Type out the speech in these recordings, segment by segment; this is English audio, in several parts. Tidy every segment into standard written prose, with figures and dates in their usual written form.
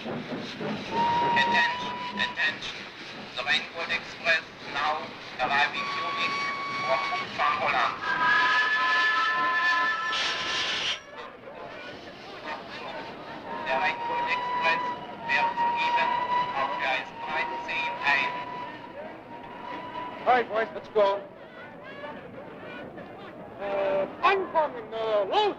Attention, attention. The Rainbow Express now arriving Munich for Cochran Holland. Der Rainbow Express wird soeben auf Gleis 13 ein. All right, boys, let's go. Anfangen, los!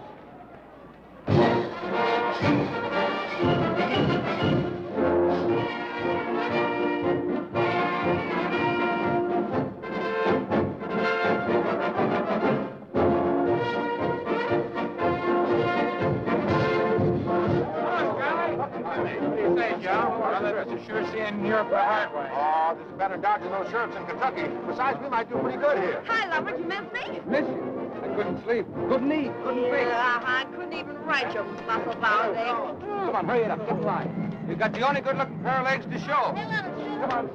Sure seeing Europe the hard way. Oh, this is better dodging those sheriffs in Kentucky. Besides, we might do pretty good here. Hi, Robert. You miss me? Miss you. I couldn't sleep. Couldn't eat. Couldn't think. I couldn't even write your muscle bound legs. Come on, hurry it up. Get in line. You've got the only good-looking pair of legs to show. Come on.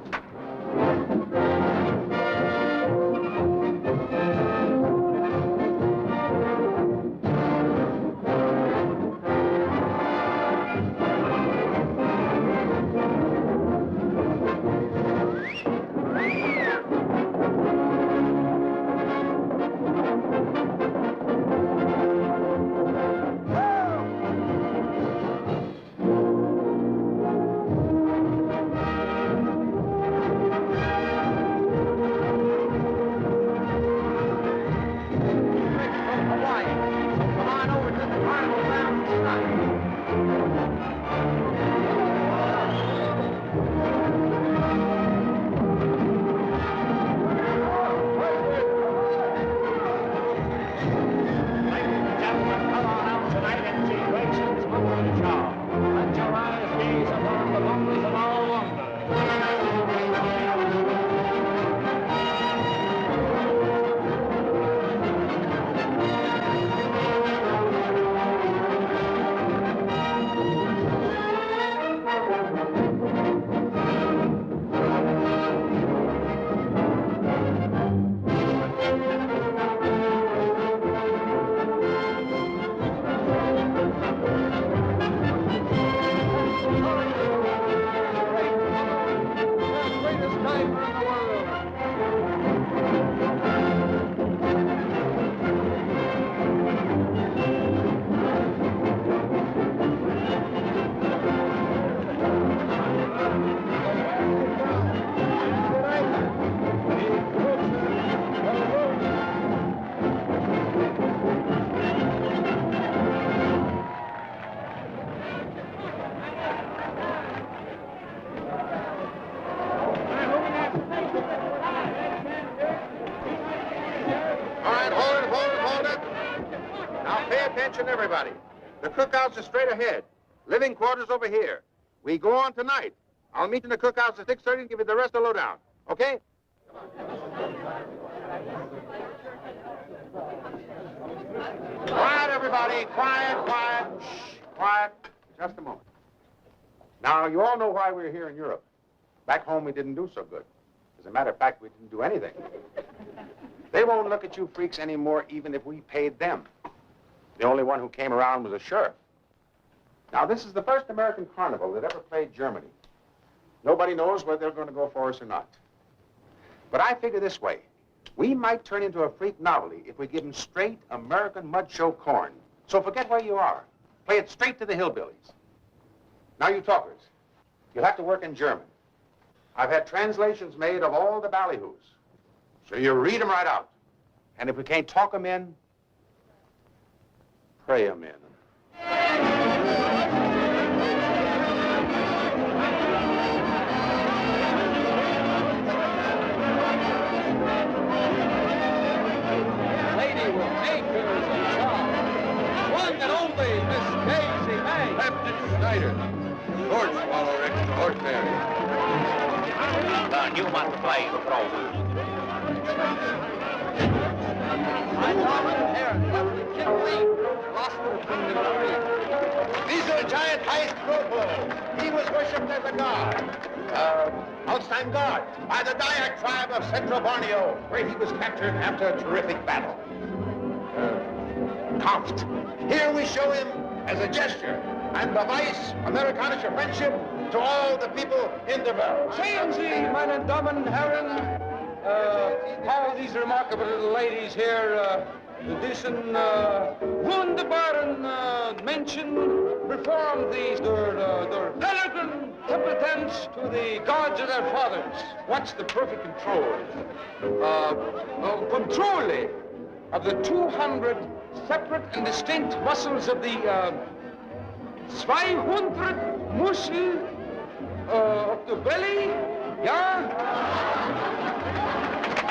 Everybody. The cookhouse is straight ahead. Living quarters over here. We go on tonight. I'll meet you in the cookhouse at 6:30 and give you the rest of the lowdown. Okay? Quiet, everybody. Quiet, quiet. Shh. Quiet. Just a moment. Now, you all know why we're here in Europe. Back home, we didn't do so good. As a matter of fact, we didn't do anything. They won't look at you freaks anymore, even if we paid them. The only one who came around was a sheriff. Now, this is the first American carnival that ever played Germany. Nobody knows whether they're going to go for us or not. But I figure this way. We might turn into a freak novelty if we give them straight American mud show corn. So forget where you are. Play it straight to the hillbillies. Now, you talkers, you'll have to work in German. I've had translations made of all the ballyhoos. So you read them right out. And if we can't talk them in, pray them in. Lady with acres and charm. One and only Miss Daisy May. Captain Snyder. Lord Swallow extraordinary. The new multiply program. I Robert Harris, Captain Kim Lee, lost between the three. These are giant heist Propo. He was worshipped as a god. Holstein god by the Dayak tribe of Central Borneo, where he was captured after a terrific battle. Kampft. Here we show him as a gesture and beweis amerikanische friendship to all the people in the world. Sehen Sie, meine Damen und Herren, all these remarkable little ladies here, diesen wunderbaren Menschen perform these their elegant competence to the gods of their fathers. What's the perfect control? Control of the 200 separate and distinct muscles of the 200 muscles of the belly, yeah?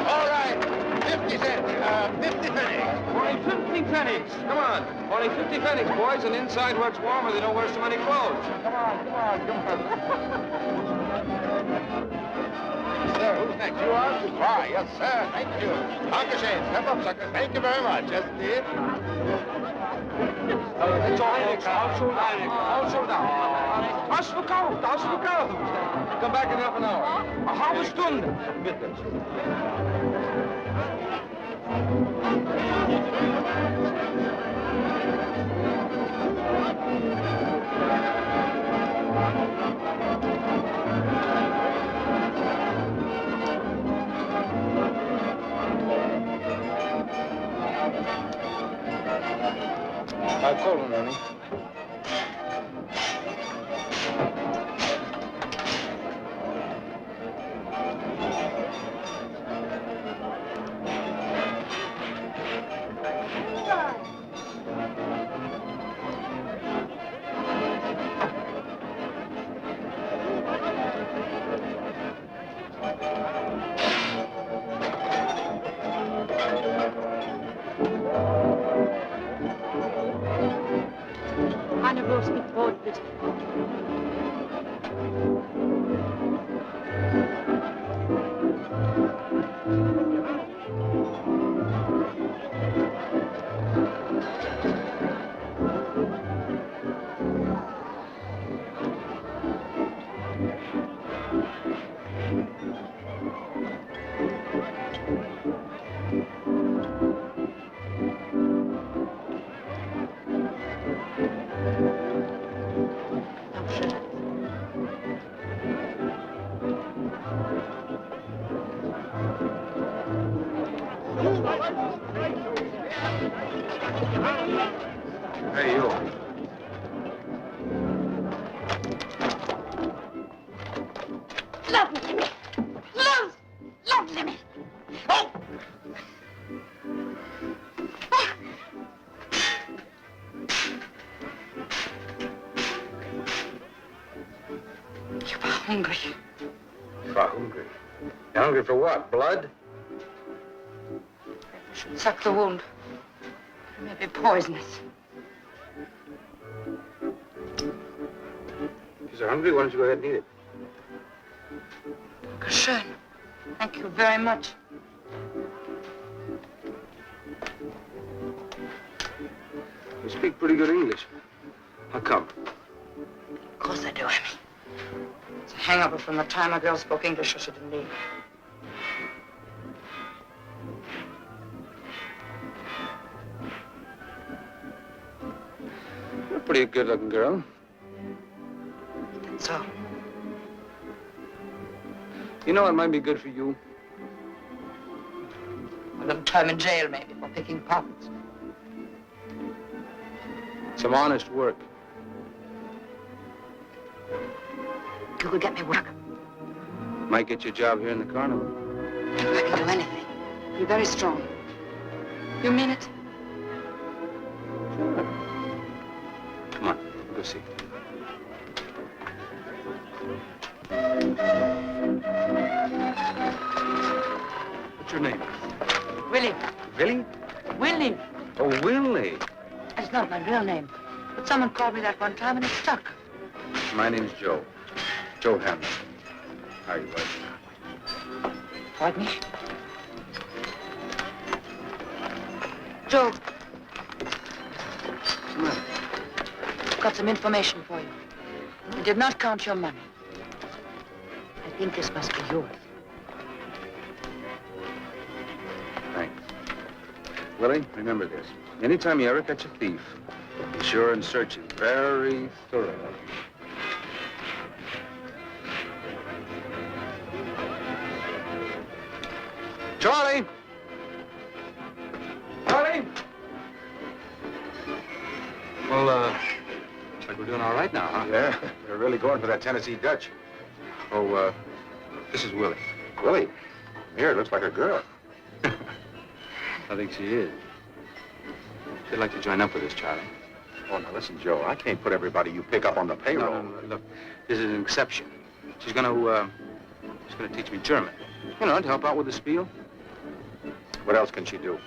All right, 50 cents, 50 pennies. Only 50 pennies. Come on. Only 50 pennies, boys, and inside where it's warmer, they don't wear so many clothes. Come on. Sir, who's next? You are? Why, yes, sir. Thank you. Dankeschön. Step up, sucker. Thank you very much. Yes, indeed. It's all sold out. All sold out. Ausverkauft. Come back in half an hour. A halbe Stunde. Bitte. I'll call him, Ernie. Eine Wurst mit Brot, bitte. Hey, you. Lovely me. Lovely me. Oh! You were hungry. You're hungry. You're hungry for what? Blood? You should suck the wound. It may be poisonous. If you're hungry, why don't you go ahead and eat it? Schön. Thank you very much. You speak pretty good English. How come? Of course I do, Emmy. It's a hangover from the time a girl spoke English or she didn't leave. You're a pretty good-looking girl. That's all. You know what might be good for you? A little time in jail, maybe, for picking pockets. Some honest work. You could get me work. Might get you a job here in the Carnival. I can do anything. You're very strong. You mean it? Sure. Come on, go see. What's your name? Willie. Willie? Willie. Oh, Willie. It's not my real name. But someone called me that one time and it stuck. My name's Joe. Joe Hamlin. How are you, buddy? Pardon me? Joe, What's the matter? I've got some information for you. You did not count your money. I think this must be yours. Thanks. Willie, remember this. Anytime you ever catch a thief, be sure and searching very thoroughly. Charlie! Charlie! Well, looks like we're doing all right now, huh? Yeah, they're really going for that Tennessee Dutch. Oh, this is Willie. Willie, here, it looks like a girl. I think she is. She'd like to join up with us, Charlie. Oh, now listen, Joe, I can't put everybody you pick up on the payroll. No, look, this is an exception. She's gonna teach me German. You know, to help out with the spiel. What else can she do?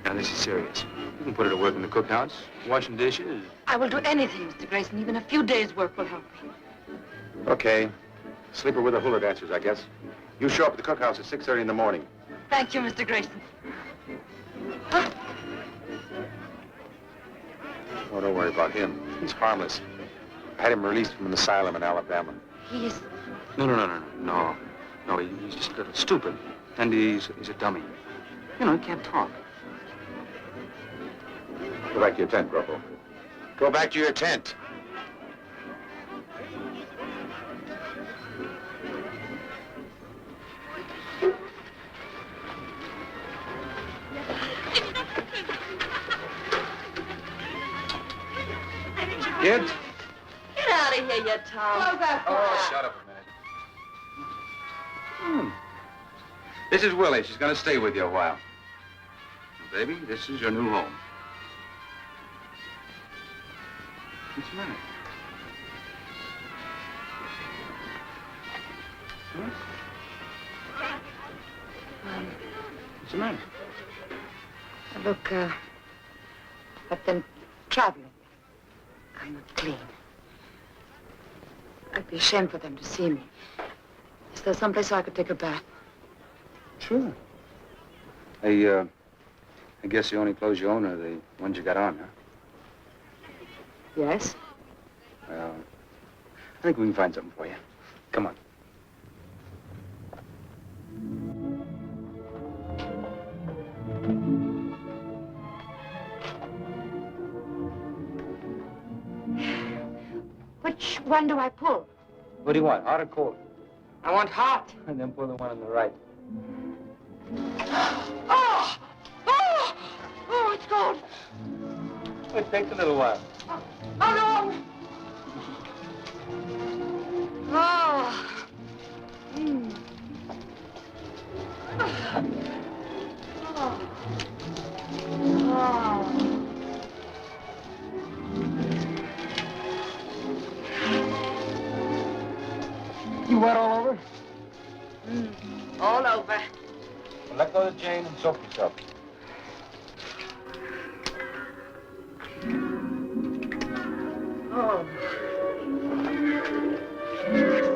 Now, this is serious. You can put her to work in the cookhouse, washing dishes. I will do anything, Mr. Grayson. Even a few days' work will help me. Okay. Sleep her with the hula dancers, I guess. You show up at the cookhouse at 6:30 in the morning. Thank you, Mr. Grayson. Oh, don't worry about him. He's harmless. I had him released from an asylum in Alabama. He is... No, he's just a little stupid. And he's a dummy. You know, he can't talk. Go back to your tent, Corporal. Go back to your tent. Kids? Get out of here, you Tom. Close that door. Oh, shut up a minute. This is Willie. She's going to stay with you a while. Baby, this is your new home. What's the matter? Huh? What's the matter? Look, I've been traveling. I'm not clean. I'd be ashamed for them to see me. Is there someplace I could take a bath? Sure. I guess the only clothes you own are the ones you got on, huh? Yes? Well, I think we can find something for you. Come on. Which one do I pull? What do you want, hot or cold? I want hot. And then pull the one on the right. Oh! Oh! Oh, it's cold. It takes a little while. How long? Oh. Mm. Oh. Oh. You wet all over? All over. Well, let go of the chain and soak yourself. Oh.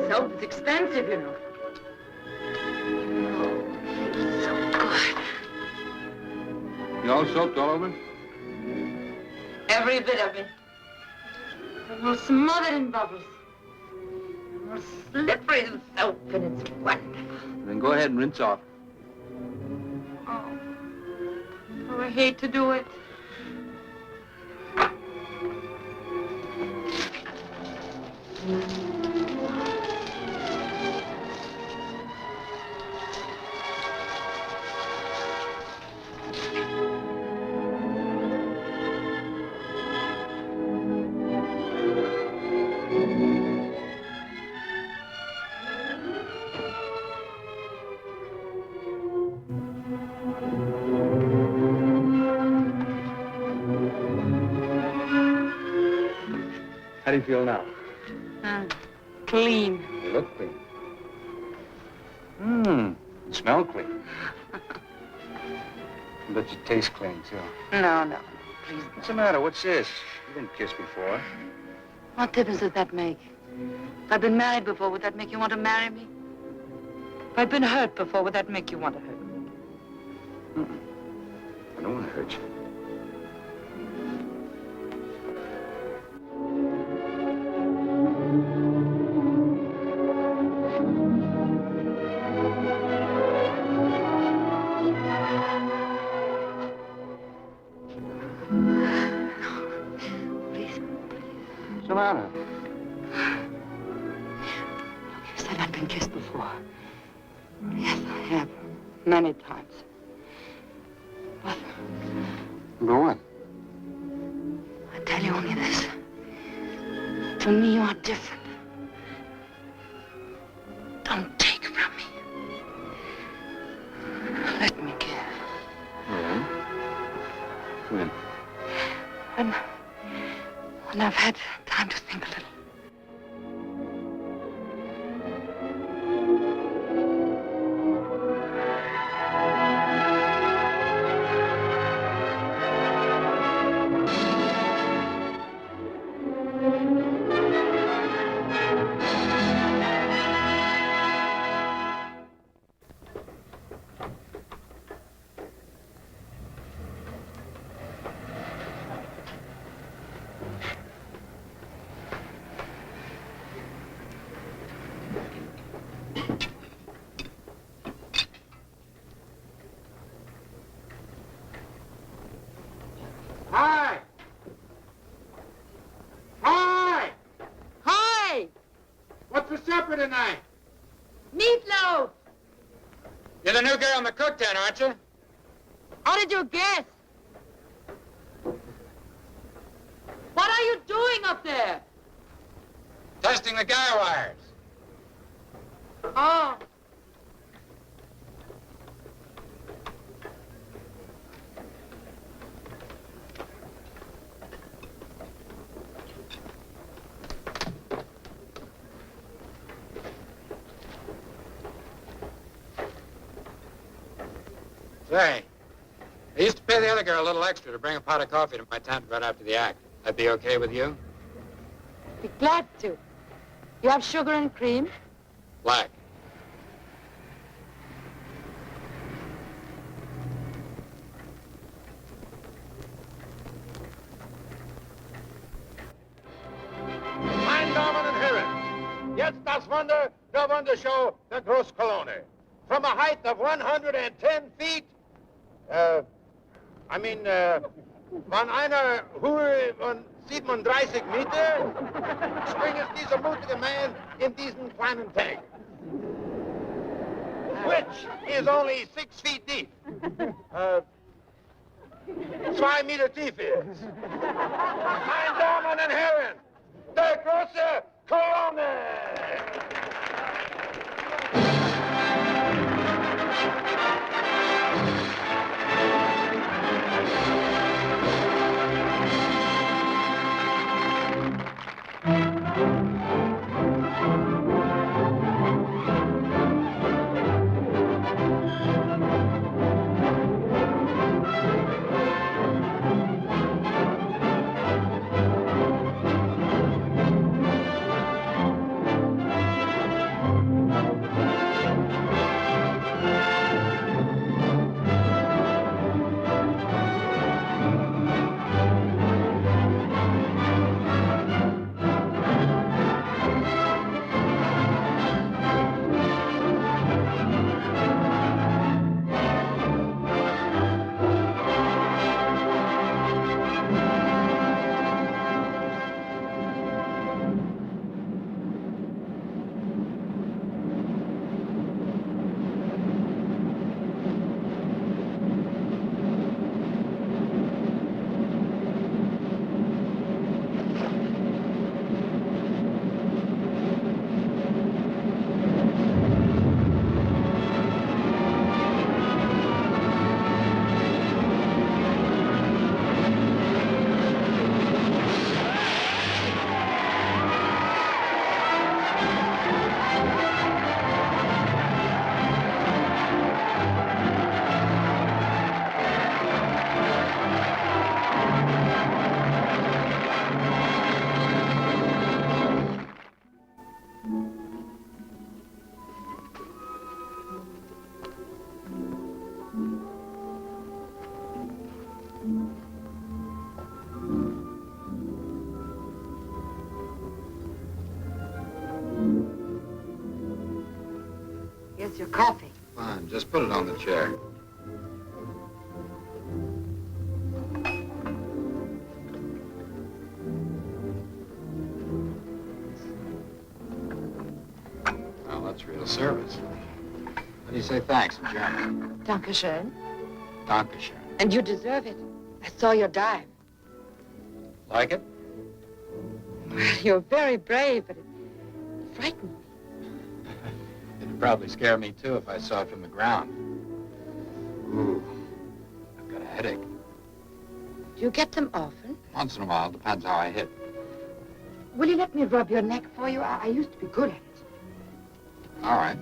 Soap is expensive, you know. Oh, so good. You all soaked all over? Every bit of it. I'm all smothered in bubbles. I'm all slippery with soap, and it's wonderful. Then go ahead and rinse off. Oh. Oh, I hate to do it. How do you feel now? Clean. You look clean. You smell clean. But you taste clean, too. No, please. What's the matter? What's this? You didn't kiss before. What difference does that make? If I'd been married before, would that make you want to marry me? If I'd been hurt before, would that make you want to hurt me? I don't want to hurt you. been kissed before. Yes, I have. Many times. But Go on. I tell you only this. To me, you are different. Don't take from me. Let me care. Yeah? When? When I've had time to think a little. Hi! Hi! Hi! What's for supper tonight? Meatloaf! You're the new girl in the cook tent, aren't you? How did you guess? What are you doing up there? Testing the guy wires. Oh. Say, I used to pay the other girl a little extra to bring a pot of coffee to my tent right after the act. That'd be okay with you? Be glad to. You have sugar and cream? Black. Meine Damen und Herren, jetzt das Wunder der Wundershow der Großkolonne. From a height of 110 feet, von einer Höhe von 37 Meter, springt dieser mutige Mann in diesen kleinen Tank, which is only 6 feet deep. 2 Meter tief ist. Meine Damen und Herren, der große Kolonne! Here's your coffee. Fine, just put it on the chair. Well, that's real service. How do you say thanks in German? Dankeschön. Dankeschön. And you deserve it. I saw your dive. Like it? Well, you're very brave, but it frightened me. It'd probably scare me, too, if I saw it from the ground. Ooh, I've got a headache. Do you get them often? Once in a while, depends how I hit. Will you let me rub your neck for you? I used to be good at it. All right.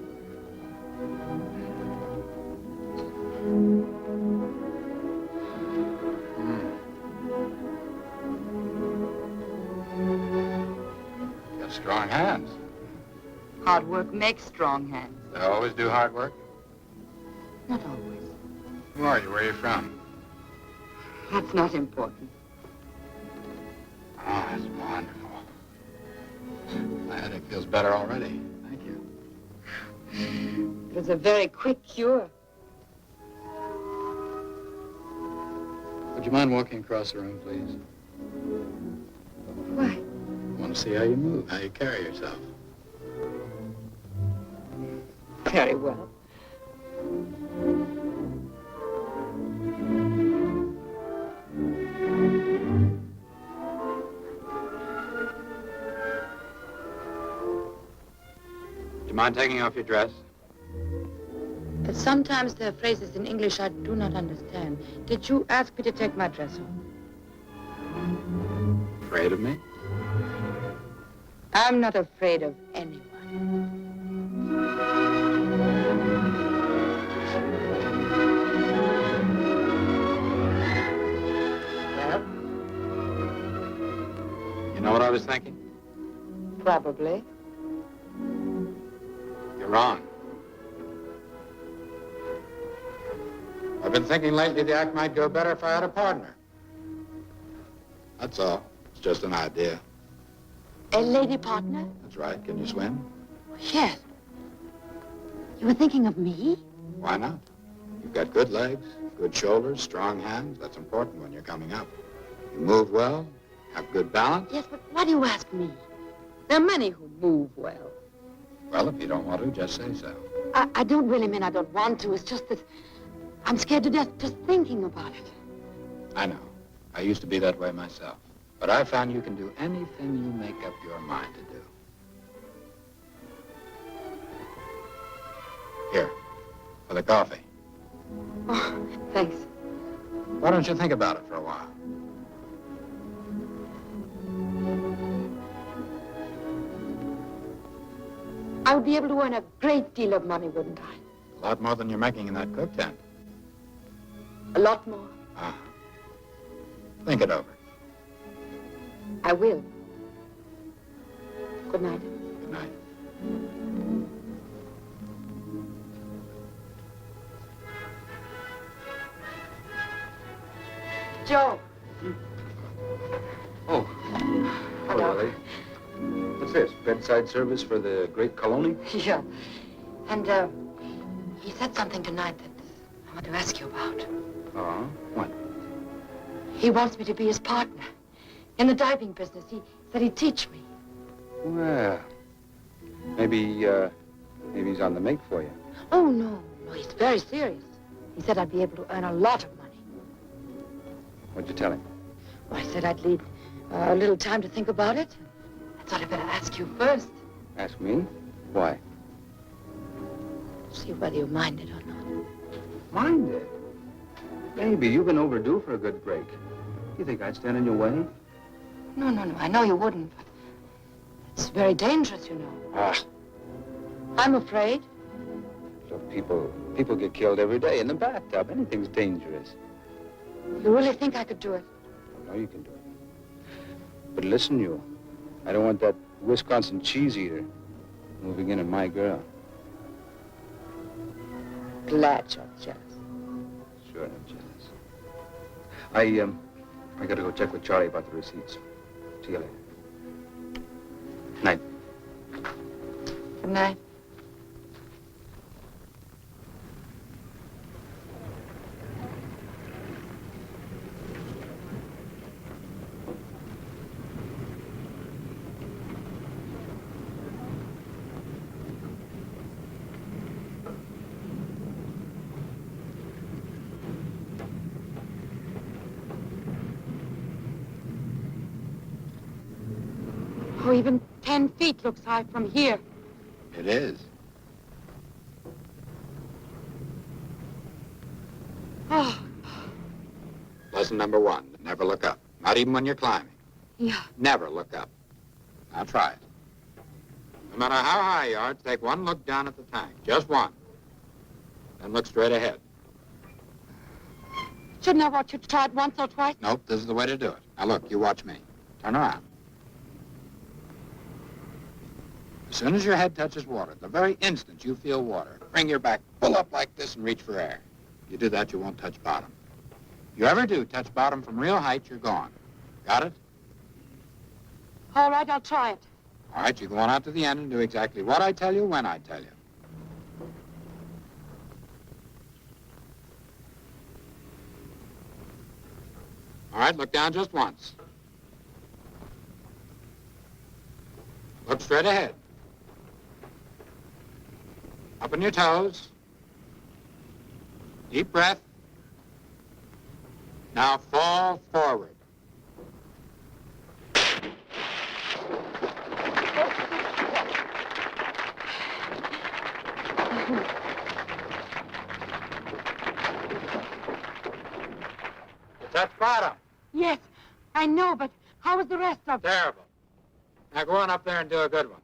You have strong hands. Hard work makes strong hands. They always do hard work. Not always. Who are you? Where are you from? That's not important. Oh, that's wonderful. My headache feels better already. Thank you. It was a very quick cure. Would you mind walking across the room, please? Why? I want to see how you move, how you carry yourself. Very well. Do you mind taking off your dress? But sometimes there are phrases in English I do not understand. Did you ask me to take my dress off? Afraid of me? I'm not afraid of anyone. Well? You know what I was thinking? Probably. You're wrong. I've been thinking lately the act might go better if I had a partner. That's all. It's just an idea. A lady partner? That's right. Can you swim? Yes. You were thinking of me? Why not? You've got good legs, good shoulders, strong hands. That's important when you're coming up. You move well, have good balance. Yes, but why do you ask me? There are many who move well. Well, if you don't want to, just say so. I don't really mean I don't want to. It's just that I'm scared to death just thinking about it. I know. I used to be that way myself. But I found you can do anything you make up your mind to do. Here, for the coffee. Oh, thanks. Why don't you think about it for a while? I would be able to earn a great deal of money, wouldn't I? A lot more than you're making in that cook tent. A lot more. Uh-huh. Think it over. I will. Good night. Good night. Joe. Oh. Hello. Lily. What's this? Bedside service for the great Colony? Yeah. And, he said something tonight that I want to ask you about. What? He wants me to be his partner in the diving business. He said he'd teach me. Well, maybe he's on the make for you. Oh, no. No, he's very serious. He said I'd be able to earn a lot of money. What'd you tell him? Well, I said I'd need a little time to think about it. I thought I'd better ask you first. Ask me? Why? See whether you mind it or not. Mind it? Maybe. You've been overdue for a good break. You think I'd stand in your way? No, no, no. I know you wouldn't, but it's very dangerous, you know. Ah. I'm afraid. Look, people get killed every day in the bathtub. Anything's dangerous. You really think I could do it? I know you can do it. But listen, you. I don't want that Wisconsin cheese eater moving in on my girl. Glad you're jealous. Sure, I'm jealous. I gotta go check with Charlie about the receipts. See you later. Night. Good night. 10 feet looks high from here. It is. Oh, Lesson number 1, never look up. Not even when you're climbing. yeah. Never look up. Now try it. No matter how high you are, take one look down at the tank. Just one. Then look straight ahead. Shouldn't I watch you try it once or twice? Nope, this is the way to do it. Now look, you watch me. Turn around. As soon as your head touches water, the very instant you feel water, bring your back full up like this and reach for air. You do that, you won't touch bottom. If you ever do touch bottom from real height, you're gone. Got it? All right, I'll try it. All right, you go on out to the end and do exactly what I tell you when I tell you. All right, look down just once. Look straight ahead. Up on your toes. Deep breath. Now fall forward. Touch bottom. Yes, I know, but how is the rest of it? Terrible. Now go on up there and do a good one.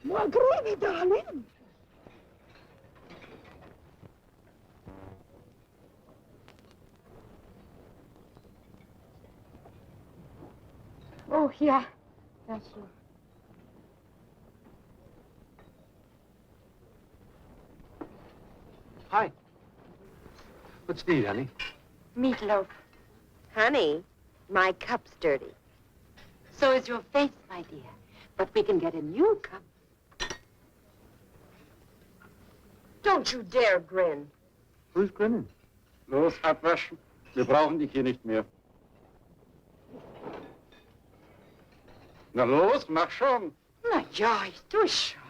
Well, gravy, darling. Oh, yeah. That's true. Hi. What's to eat, honey? Meatloaf. Honey, my cup's dirty. So is your face, my dear. But we can get a new cup. Don't you dare grin. Who's grinning? Los, abwaschen. Wir brauchen dich hier nicht mehr. Na los, mach schon. Na ja, ich tue schon.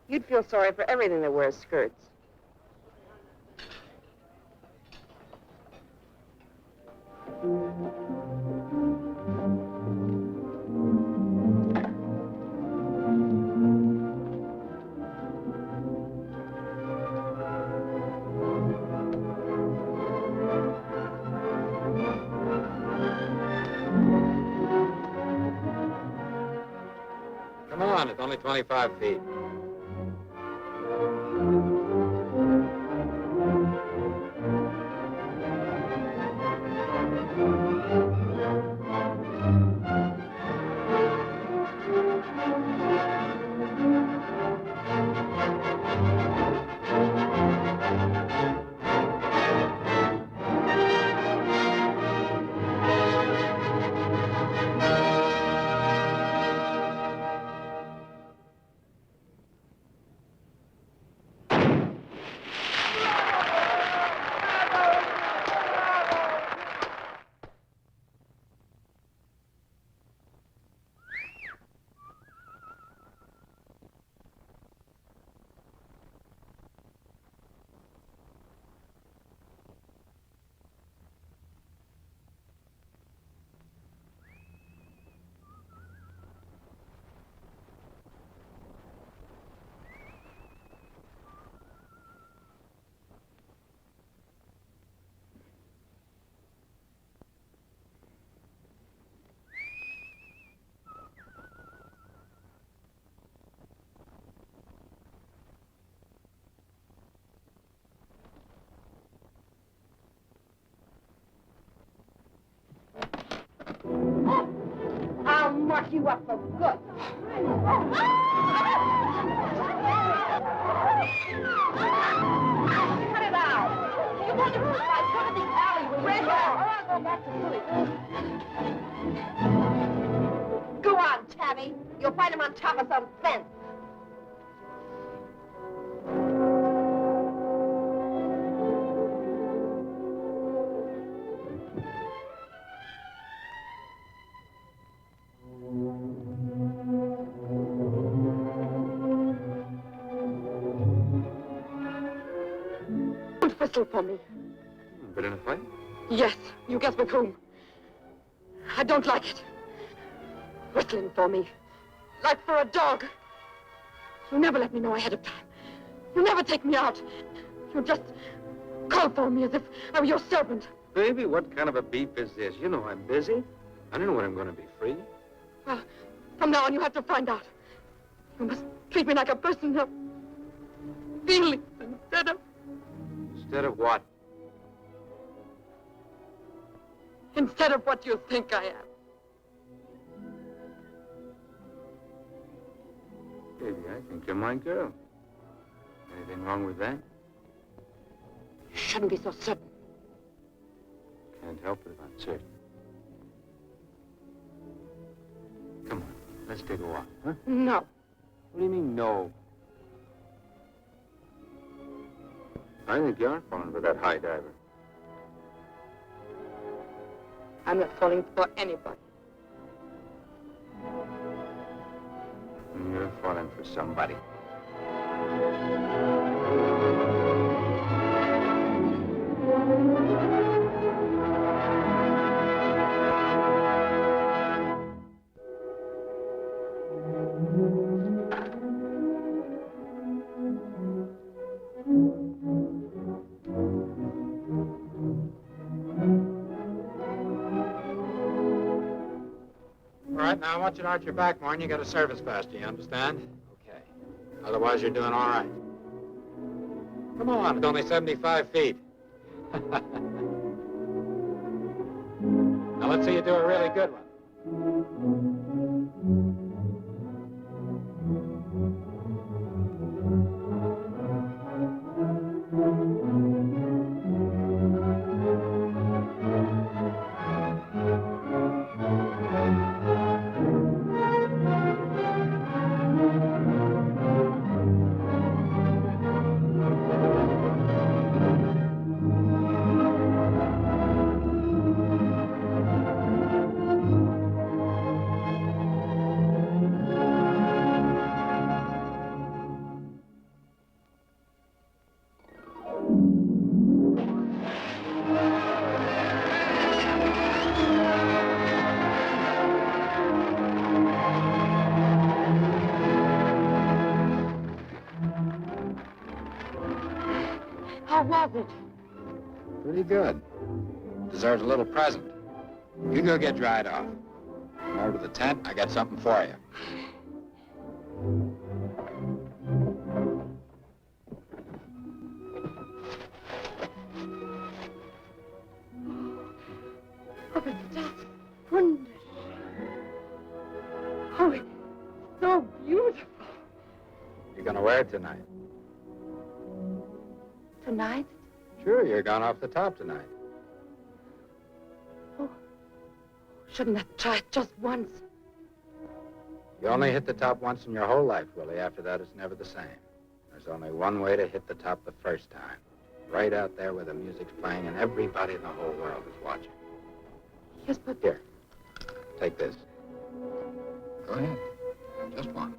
You'd feel sorry for everything that wears skirts. Come on, it's only 25 feet. I'll mark you up for good. Cut it out. You want to roof right? Go to the alley with Red Hall, or I'll go back to sleep. Go on, Tabby. You'll find him on top of some fence. whistle for me. Been in a fight? Yes, you guess with whom. I don't like it. Whistling for me, like for a dog. You never let me know ahead of time. You never take me out. You just call for me as if I were your servant. Baby, what kind of a beef is this? You know I'm busy. I don't know when I'm going to be free. Well, from now on, you have to find out. You must treat me like a person of feelings instead of... Instead of what? Instead of what you think I am. Baby, I think you're my girl. Anything wrong with that? You shouldn't be so certain. Can't help it if I'm certain. Come on, let's take a walk, huh? No. What do you mean, no? I think you are falling for that high diver. I'm not falling for anybody. You're falling for somebody. All right, now I want you to arch your back more and you got to service faster, you understand? Okay. Otherwise, you're doing all right. Come on, it's only 75 feet. Now let's see you do a really good one. How was it? Pretty good. Deserves a little present. You go get dried off. Come over to the tent. I got something for you. Oh, but that's wonderful. Oh, it's so beautiful. You're gonna wear it tonight. Tonight? Sure, you're going off the top tonight. Oh, shouldn't I try it just once? You only hit the top once in your whole life, Willie. After that, it's never the same. There's only one way to hit the top the first time. Right out there where the music's playing and everybody in the whole world is watching. Yes, but... Here, take this. Go ahead. Just one.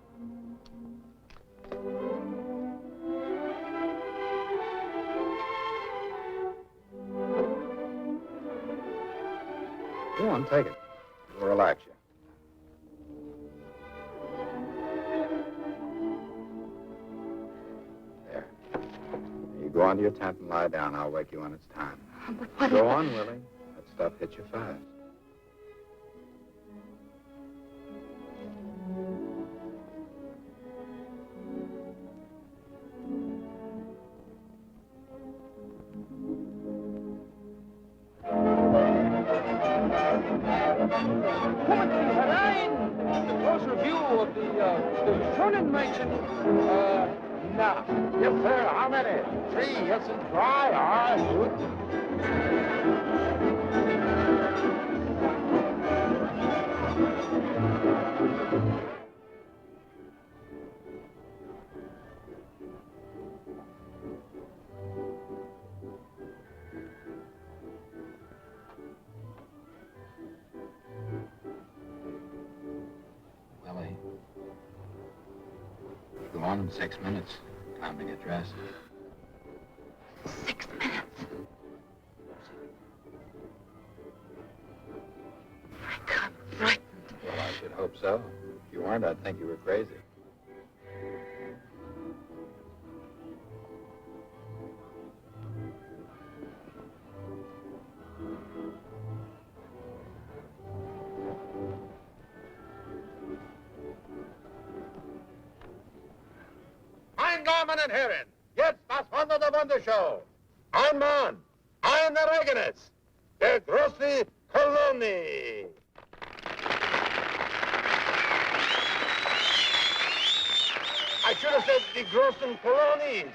Go on, take it. It'll relax you. There. You go on to your tent and lie down. I'll wake you when it's time. But what Go on, Willie. That stuff hits you fast. Kommen Sie herein! A closer view of the Cochran Mansion. Now. Yes, sir. How many? 3. Yes, and dry. All right, good. Willie. Go on in 6 minutes. Time to get dressed. 6 minutes. hope so. If you weren't, I'd think you were crazy. Mein Damen und Herren, jetzt das wandernde Wandershow. Ein Mann, ein Ereignis, der große Kolonie. I should have said die großen Kolonies.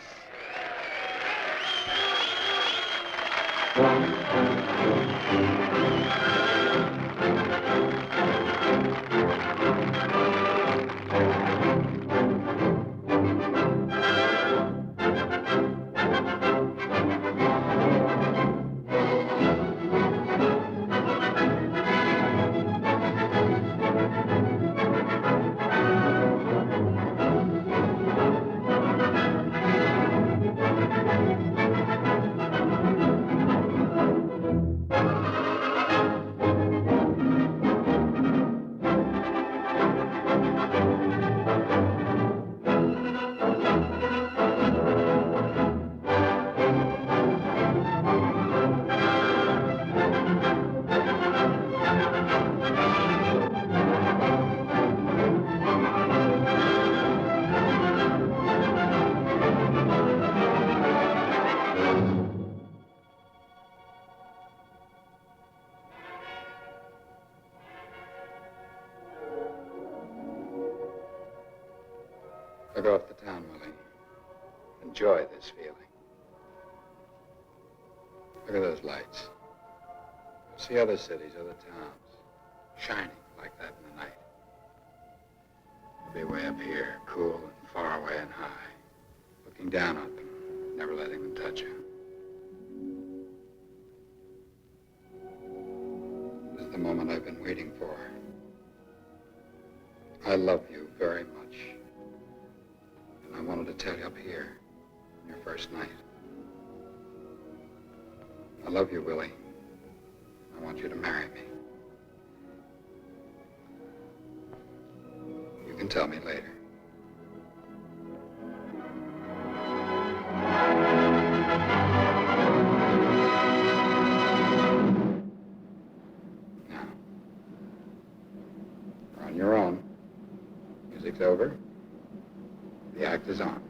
Look off the town, Willie. Enjoy this feeling. Look at those lights. See other cities, other towns, shining like that in the night. You'll be way up here, cool and far away and high, looking down on them, never letting them touch you. This is the moment I've been waiting for. I love you very much. I wanted to tell you up here, on your first night. I love you, Willie. I want you to marry me. You can tell me later. Now, you're on your own. Music's over. The act is on.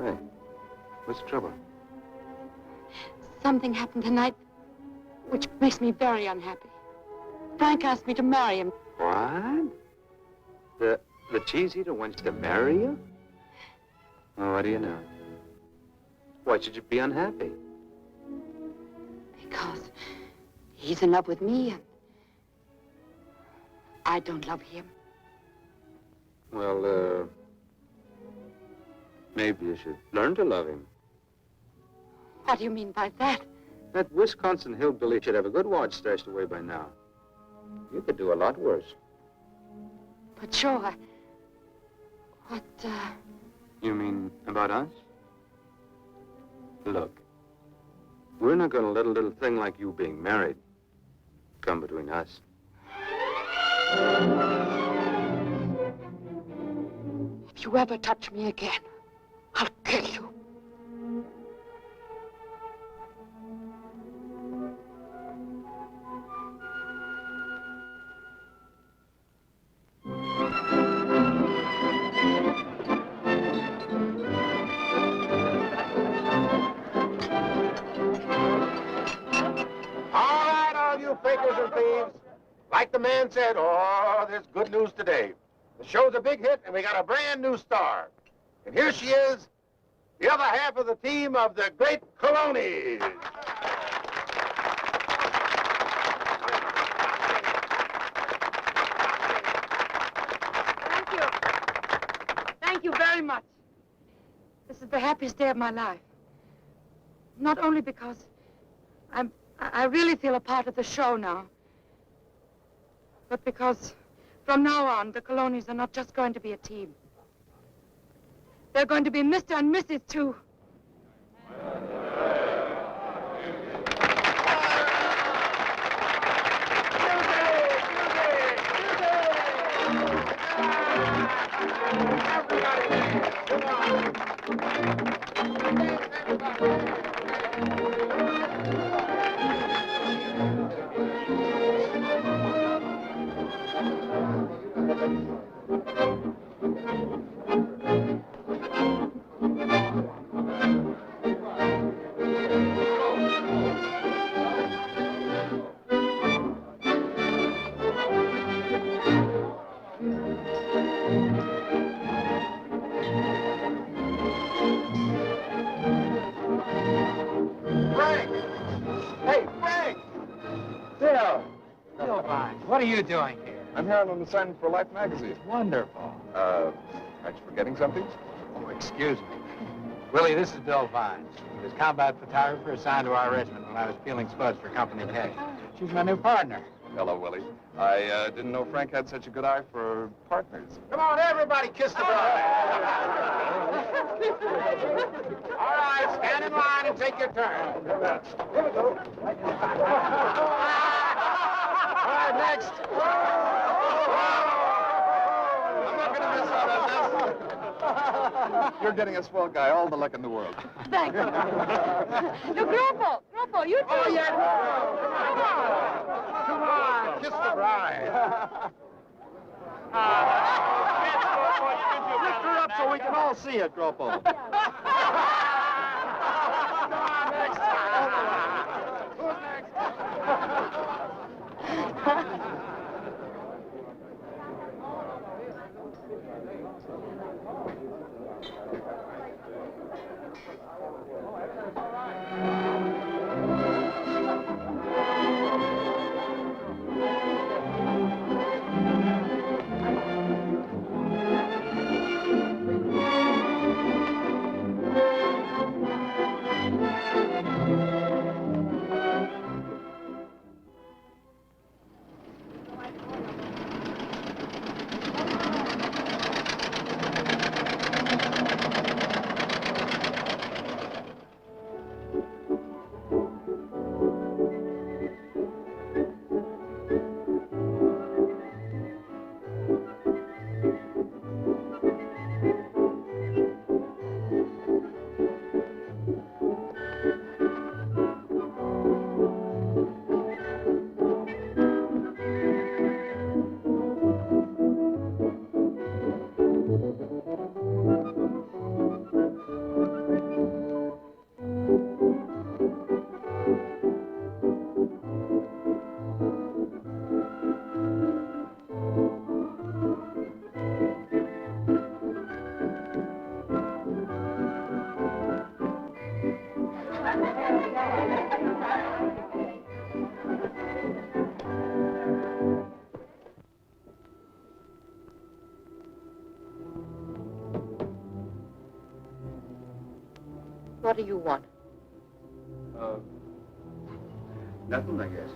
Hey, what's the trouble? Something happened tonight which makes me very unhappy. Frank asked me to marry him. What? The cheese eater wants to marry you? Oh, what do you know? Why should you be unhappy? Because he's in love with me and I don't love him. Well, maybe you should learn to love him. What do you mean by that? That Wisconsin hillbilly should have a good watch stashed away by now. You could do a lot worse. But sure, You mean about us? Look, we're not going to let a little thing like you being married come between us. If you ever touch me again, I'll kill you. All right, all you fakers and thieves. Like the man said, oh, there's good news today. The show's a big hit, and we got a brand new star. And here she is, the other half of the team of the great Colonies. Thank you. Thank you very much. This is the happiest day of my life. Not only because I really feel a part of the show now, but because from now on, the Colonies are not just going to be a team. They're going to be Mr. and Mrs. too. What are you doing here? I'm here on an assignment for Life magazine. Wonderful. Aren't you forgetting something? Oh, excuse me. Willie, this is Bill Vine. He was combat photographer assigned to our regiment when I was peeling spuds for Company K. She's my new partner. Hello, Willie. I didn't know Frank had such a good eye for partners. Come on, everybody, kiss the bride. All right, stand in line and take your turn. Here we go. All right, next. I'm not going to miss out on this. You're getting a swell guy, all the luck in the world. Thank you. No, Grupo, you too. Oh, yeah. Come on, kiss the bride. Lift her up so we can all see it, Gropo. Come on, next. Who's next? What do you want? Nothing, I guess.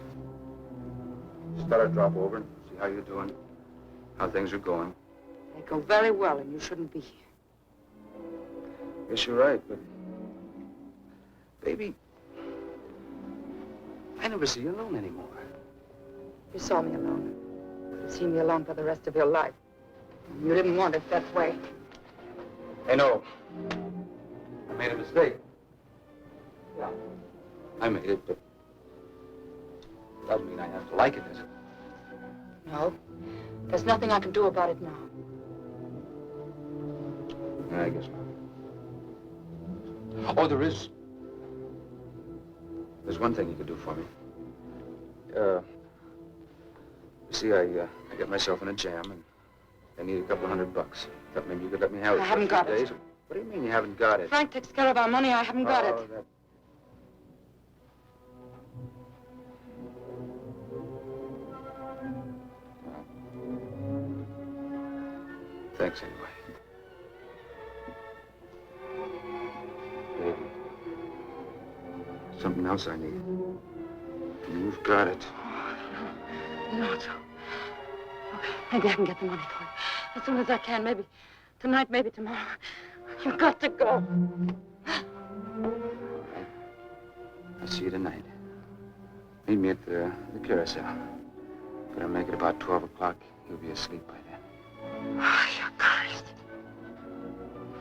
Just thought I'd drop over and see how you're doing. how things are going. They go very well, and you shouldn't be here. Yes, you're right, but... Baby, I never see you alone anymore. You saw me alone. You see me alone for the rest of your life. You didn't want it that way. I know. I made a mistake. Yeah. I made it, but... doesn't mean I have to like it, does it? No. There's nothing I can do about it now. I guess not. Oh, there is. There's one thing you could do for me. You see, I got myself in a jam, and I need a couple $100. Thought maybe you could let me have it. I haven't got it. Days. What do you mean you haven't got it? Frank takes care of our money. I haven't got it. That... Thanks anyway. Baby. Something else I need. You've got it. No, Joe. Okay, maybe I can get the money for you. As soon as I can. Maybe tonight, maybe tomorrow. You've got to go. I'll see you tonight. Meet me at the carousel. Gonna make it about 12 o'clock. You'll be asleep by then. Oh, you're cursed.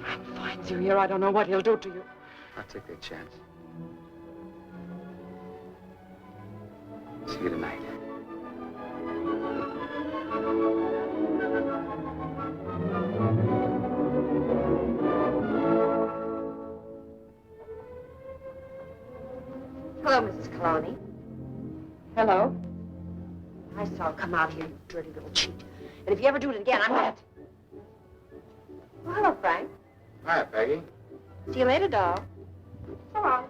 Frank finds you here. I don't know what he'll do to you. I'll take that chance. See you tonight. Hello, Mrs. Coloni. Hello? I saw him come out here, you dirty little cheat. And if you ever do it again, I'm going to... Well, hello, Frank. Hi, Peggy. See you later, doll. So long.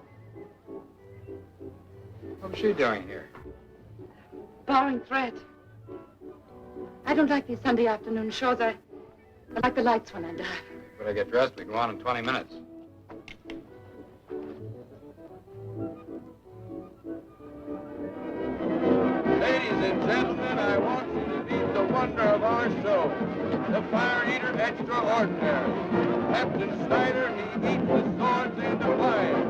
What's she doing here? Borrowing thread. I don't like these Sunday afternoon shows. I like the lights when I dive. Better get dressed. We go on in 20 minutes. Ladies and gentlemen, I want you to meet the wonder of our show, the Fire Eater Extraordinary. Captain Snyder, he eats the swords into fire.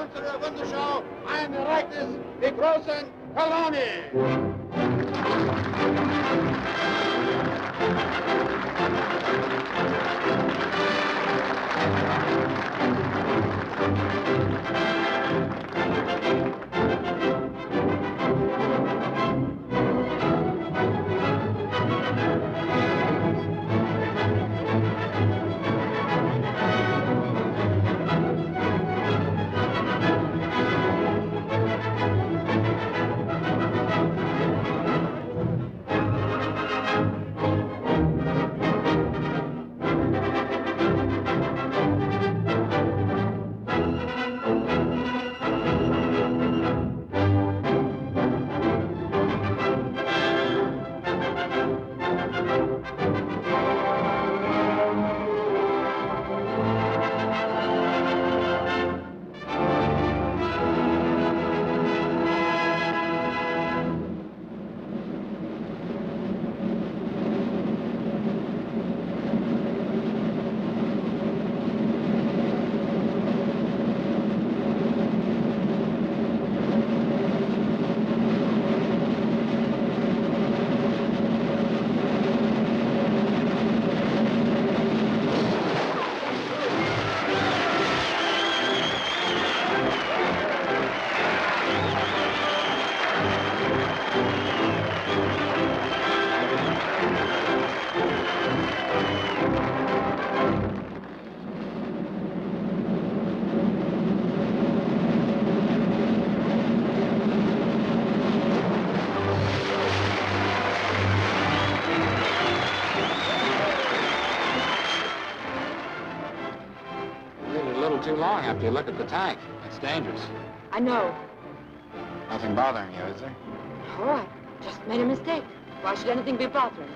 Die Wunderschau, ein Ereignis wie großen Kolonie. too long after you look at the tank. That's dangerous. I know. Nothing bothering you, is there? Oh, I just made a mistake. Why should anything be bothering me?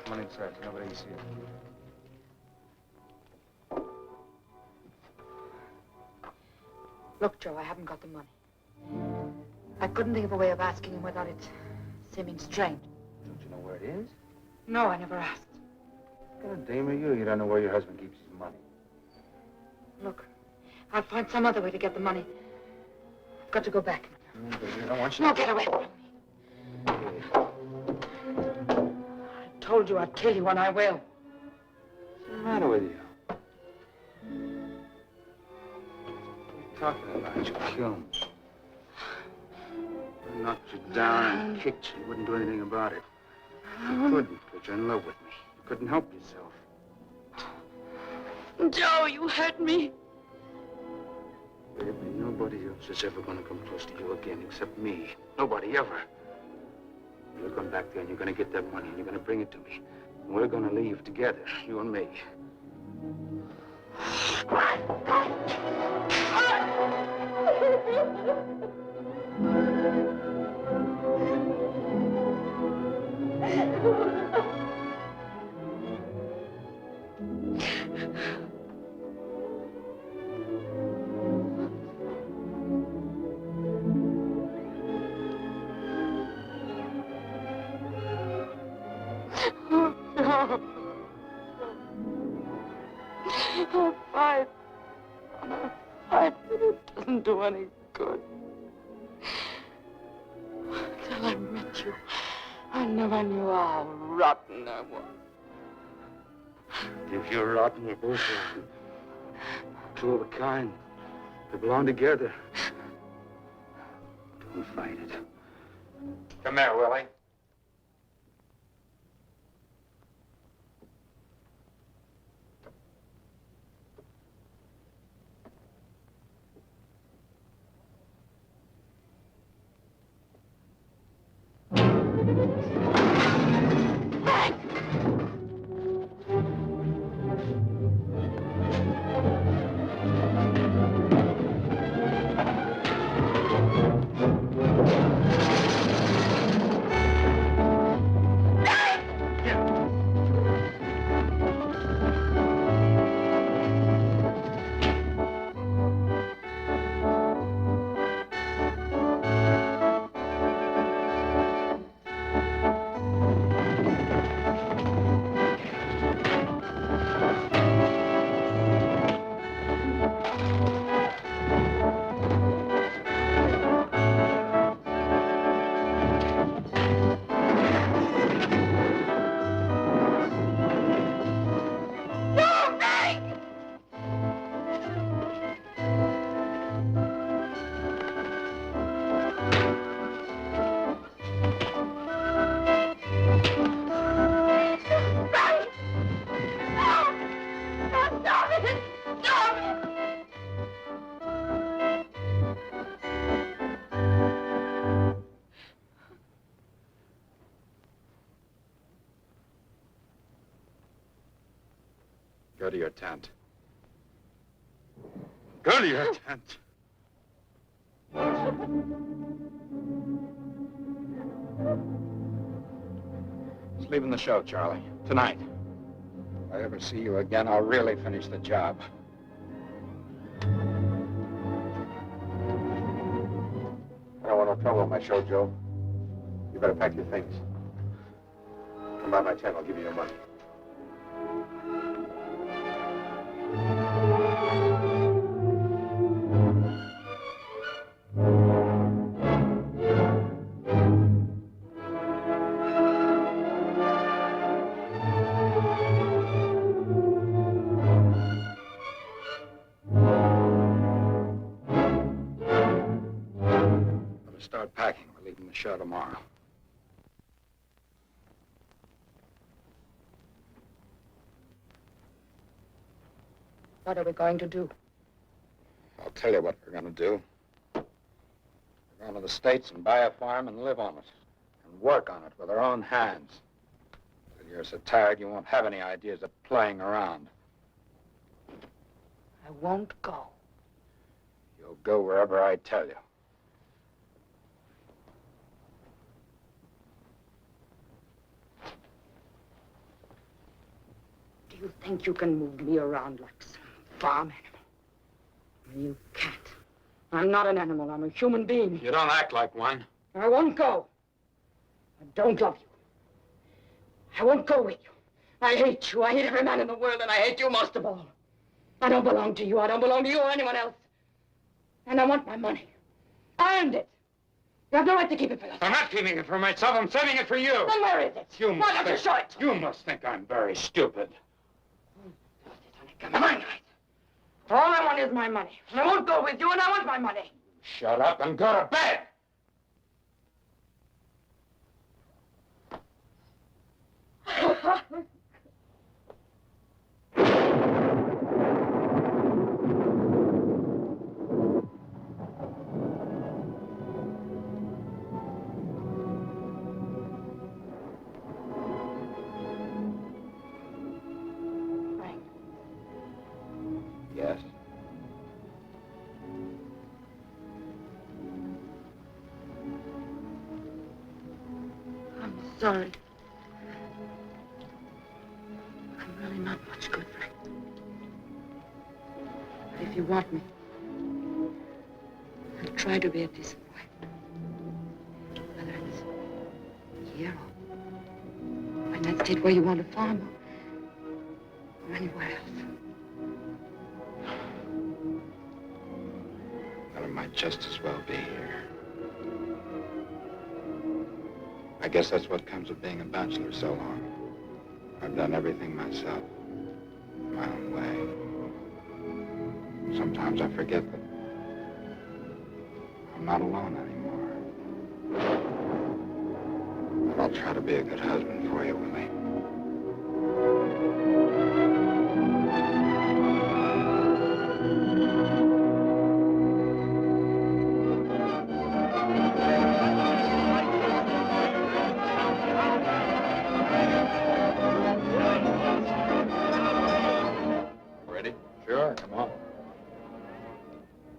Come on inside. Nobody see it. Look, Joe, I haven't got the money. I couldn't think of a way of asking him without it seeming strange. Don't you know where it is? No, I never asked. What kind of dame are you? You don't know where your husband keeps his money. Look, I'll find some other way to get the money. I've got to go back. I don't want you No, get away from me. I told you I'd kill you, and I will. What's the matter with you? What are you talking about? You kill me. I knocked you down and kicked you. You wouldn't do anything about it. You couldn't, because you're in love with me. You couldn't help yourself. Joe, you hurt me. Baby, nobody else is ever going to come close to you again except me. Nobody ever. You're going back there and you're going to get that money and you're going to bring it to me. And we're going to leave together, you and me. Fight. Fight, but it doesn't do any good. Till I met you, I never knew how rotten I was. If you're rotten, we're both rotten. Two of a kind. They belong together. Don't fight it. Come here, Willie. Go to your tent. Go to your tent. It's leaving the show, Charlie. Tonight. If I ever see you again, I'll really finish the job. I don't want no trouble on my show, Joe. You better pack your things. Come by my tent, I'll give you your money. start packing. We're leaving the show tomorrow. What are we going to do? I'll tell you what we're going to do. We're going to the States and buy a farm and live on it. And work on it with our own hands. Till you're so tired you won't have any ideas of playing around. I won't go. You'll go wherever I tell you. Do you think you can move me around like some farm animal? You can't. I'm not an animal. I'm a human being. You don't act like one. I won't go. I don't love you. I won't go with you. I hate you. I hate every man in the world, and I hate you most of all. I don't belong to you. I don't belong to you or anyone else. And I want my money. I earned it. You have no right to keep it for yourself. I'm not keeping it for myself. I'm saving it for you. Then where is it? Why don't you show it? You must think I'm very stupid. Come on, right. All I want is my money. And I won't go with you, and I want my money. Shut up and go to bed. Yes. I'm sorry. I'm really not much good, Frank. But if you want me, I'll try to be a decent wife. Whether it's here or in that state where you want a farm or anywhere else. Well, it might just as well be here. I guess that's what comes of being a bachelor so long. I've done everything myself, my own way. Sometimes I forget that I'm not alone anymore. But I'll try to be a good husband for you, Willie.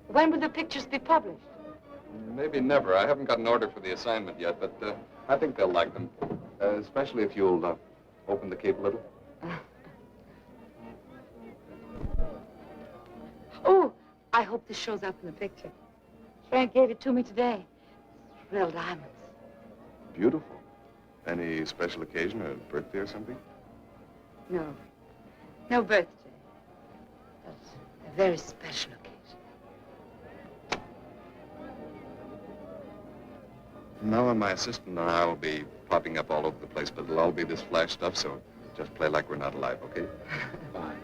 When will the pictures be published? Maybe never. I haven't got an order for the assignment yet, but I think they'll like them. Especially if you'll open the cape a little. Oh, I hope this shows up in the picture. Frank gave it to me today. It's real diamonds. Beautiful. Any special occasion, a birthday or something? No. No birthday. But a very special occasion. Mel and my assistant and I will be popping up all over the place, but it'll all be this flash stuff, so just play like we're not alive, okay? Fine.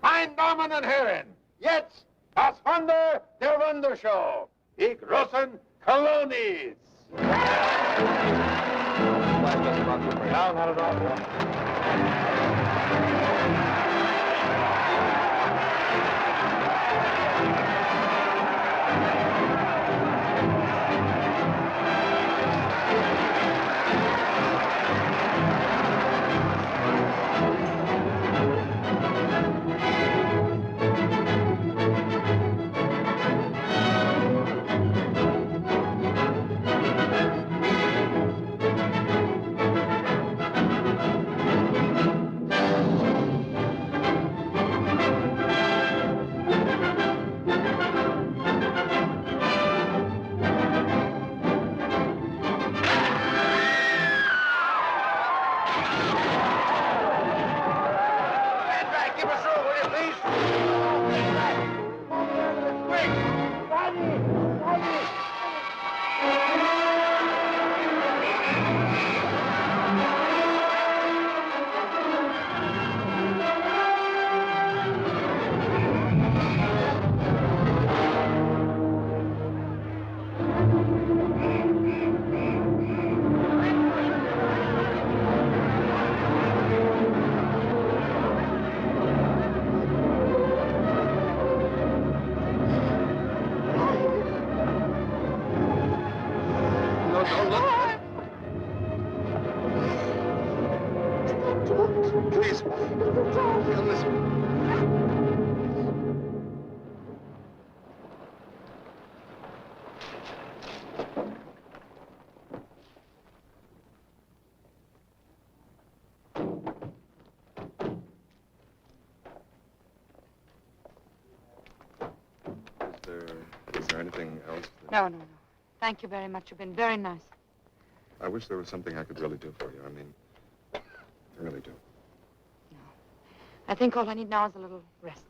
Meine Damen und Herren, jetzt das Wunder der Wundershow. Die großen Kolonis. No, not at all. Don't. Please. Don't. Come this way. Is there anything else? No. Thank you very much. You've been very nice. I wish there was something I could really do for you. I mean, I really do. No. I think all I need now is a little rest.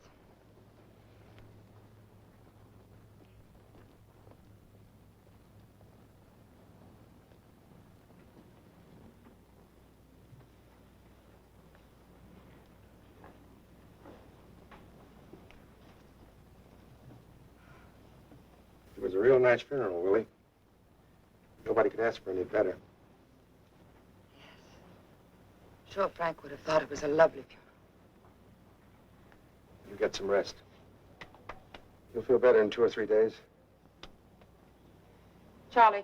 It was a real nice funeral, Willie. Nobody could ask for any better. Sure, Frank would have thought it was a lovely funeral. You get some rest. You'll feel better in 2 or 3 days. Charlie,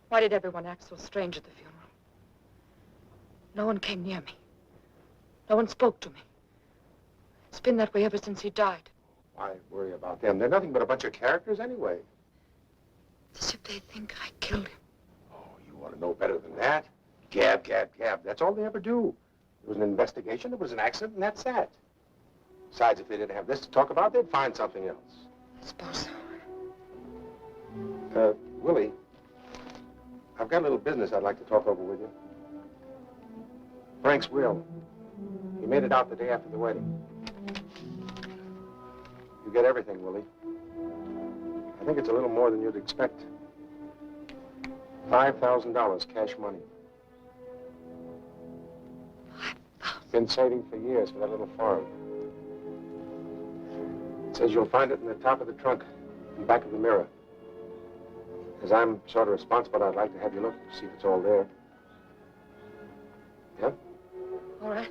why did everyone act so strange at the funeral? No one came near me. No one spoke to me. It's been that way ever since he died. Why worry about them? They're nothing but a bunch of characters anyway. As if they think I killed him. Oh, you want to know better than that? Gab. That's all they ever do. There was an investigation, there was an accident, and that's that. Besides, if they didn't have this to talk about, they'd find something else. I suppose so. Willie, I've got a little business I'd like to talk over with you. Frank's will. He made it out the day after the wedding. You get everything, Willie. I think it's a little more than you'd expect. $5,000 cash money. Been saving for years for that little farm. It says you'll find it in the top of the trunk, in the back of the mirror. As I'm sort of responsible, I'd like to have you look to see if it's all there. Yeah? All right.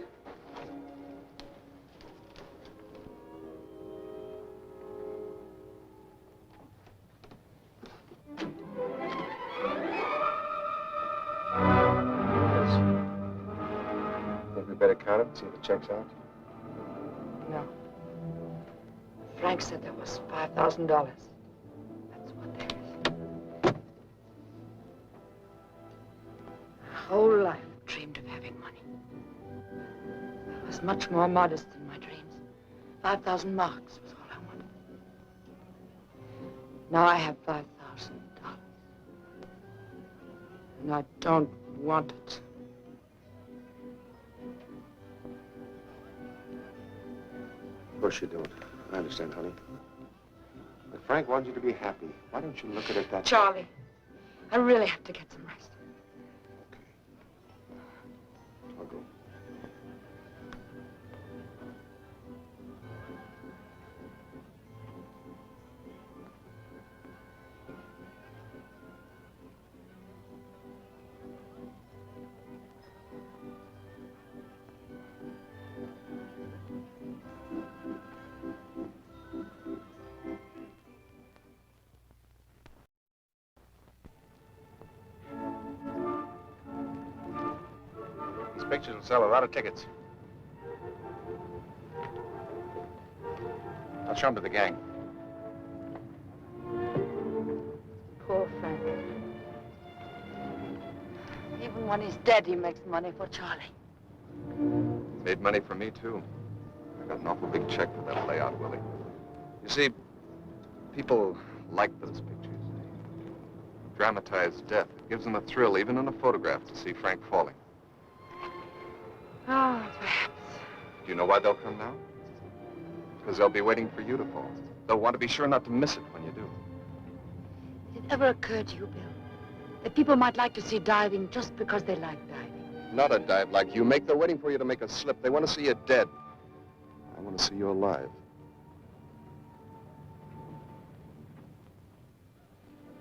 Think we better count it and see if it checks out? No. Frank said there was $5,000. That's what there is. Whole life dreamed of having money. I was much more modest than my dreams. 5,000 marks was all I wanted. Now I have $5,000. And I don't want it. Of course you don't. I understand, honey. But Frank wants you to be happy. Why don't you look at it that way? Charlie, I really have to get some rest. Okay. I'll go. These pictures will sell a lot of tickets. I'll show them to the gang. Poor Frank. Even when he's dead, he makes money for Charlie. Made money for me, too. I got an awful big check for that layout, Willie. You see, people like those pictures. They dramatize death. It gives them a thrill, even in a photograph, to see Frank falling. Oh, perhaps. Do you know why they'll come now? Because they'll be waiting for you to fall. They'll want to be sure not to miss it when you do. Did it ever occur to you, Bill, that people might like to see diving just because they like diving? Not a dive like you make. They're waiting for you to make a slip. They want to see you dead. I want to see you alive.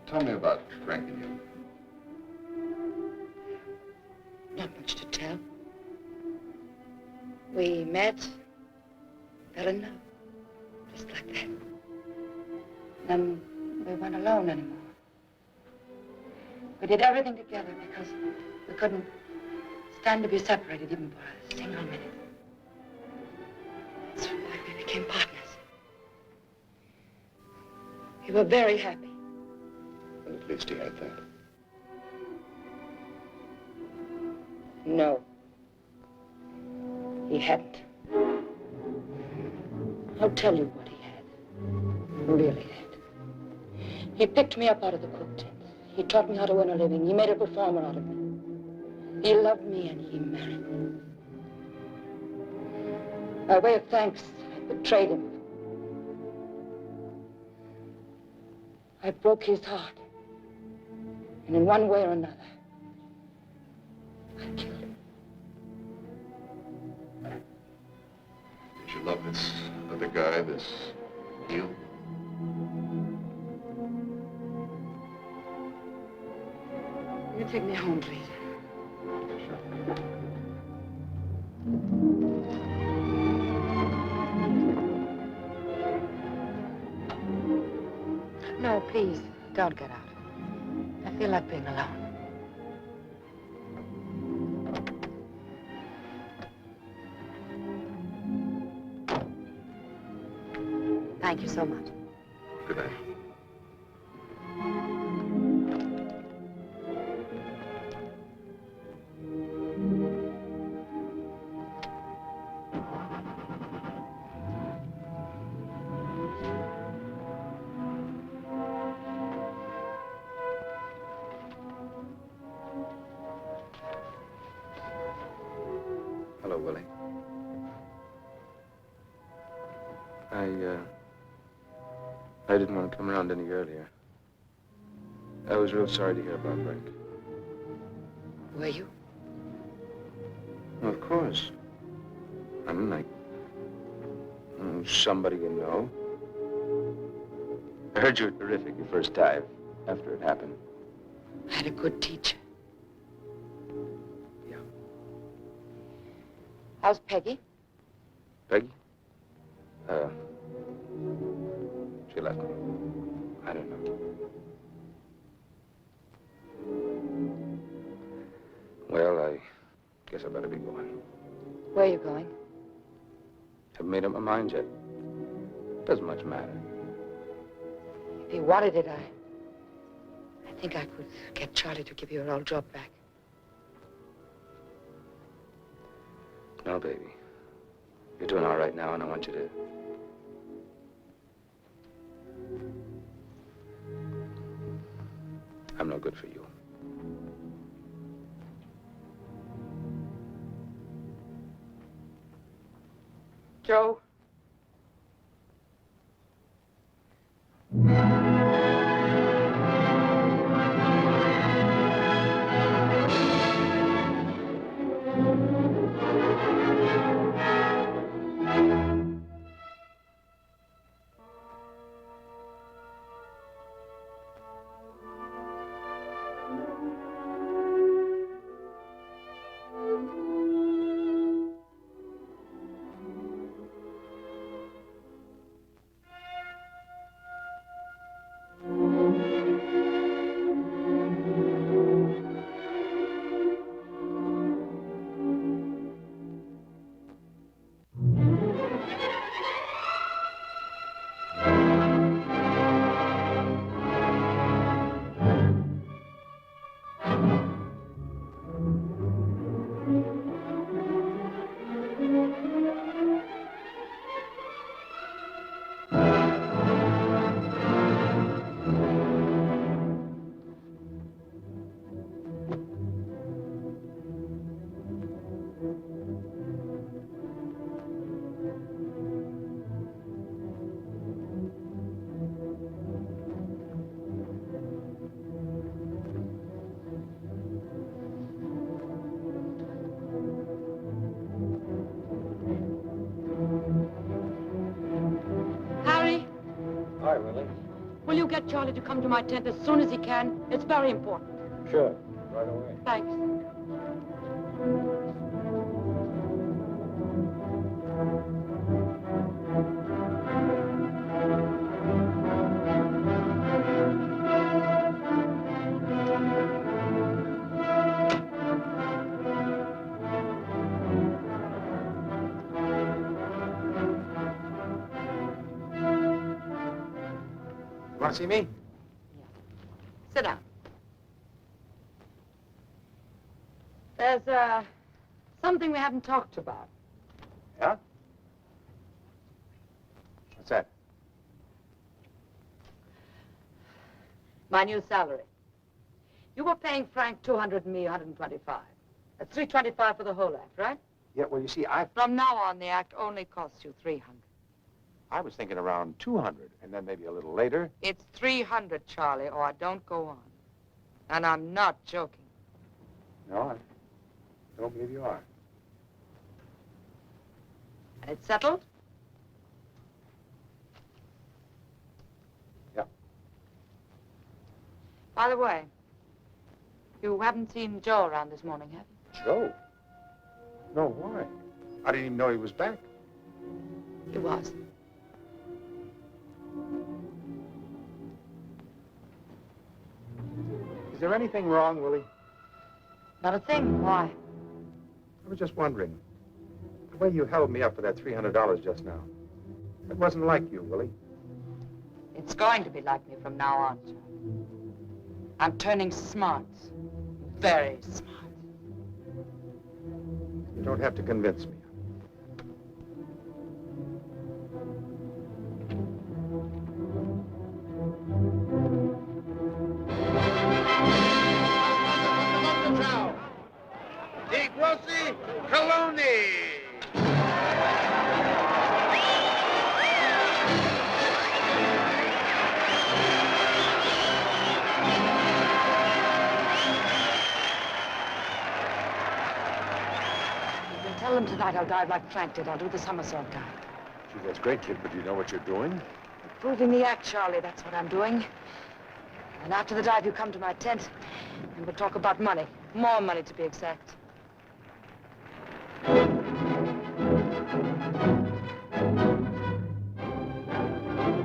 Tell me about Frank and you. Not much to tell. We met, fell in love, just like that. Then we weren't alone anymore. We did everything together because we couldn't stand to be separated even for a single minute. That's why we became partners. We were very happy. Well, at least he had that. No. He hadn't. I'll tell you what he had. Really had. He picked me up out of the cook tent. He taught me how to earn a living. He made a performer out of me. He loved me and he married me. By way of thanks, I betrayed him. I broke his heart. And in one way or another, I killed him. Did you love this other guy, this heel? Will you take me home, please? No, please, don't get out. I feel like being alone. Thank you so much. Good night. Hello, Willie. I didn't want to come around any earlier. I was real sorry to hear about Frank. Were you? Well, of course. I'm like somebody you know. I heard you were terrific your first dive after it happened. I had a good teacher. Yeah. How's Peggy? Peggy? She left me. I don't know. Well, I guess I better be going. Where are you going? Haven't made up my mind yet. Doesn't much matter. If you wanted it, I think I could get Charlie to give you your old job back. No, baby. You're doing all right now, and I want you to... I'm no good for you. Joe? Hi, Willie. Will you get Charlie to come to my tent as soon as he can? It's very important. Sure, right away. Thanks. want to see me? Sit down. There's, something we haven't talked about. Yeah? What's that? My new salary. You were paying Frank 200 and me 125. That's 325 for the whole act, right? Yeah, well, you see, From now on, the act only costs you 300. I was thinking around 200, and then maybe a little later. It's 300, Charlie, or I don't go on. And I'm not joking. No, I don't believe you are. And it's settled? Yeah. By the way, you haven't seen Joe around this morning, have you? Joe? No, why? I didn't even know he was back. He was. Is there anything wrong, Willie? Not a thing. Why? I was just wondering. The way you held me up for that $300 just now. It wasn't like you, Willie. It's going to be like me from now on, Charlie. I'm turning smart. Very smart. You don't have to convince me. Di Grossi Coloni. Tell them tonight I'll dive like Frank did. I'll do the somersault dive. Gee, that's great, kid, but do you know what you're doing? Proving the act, Charlie. That's what I'm doing. And after the dive, you come to my tent, and we'll talk about money. More money, to be exact.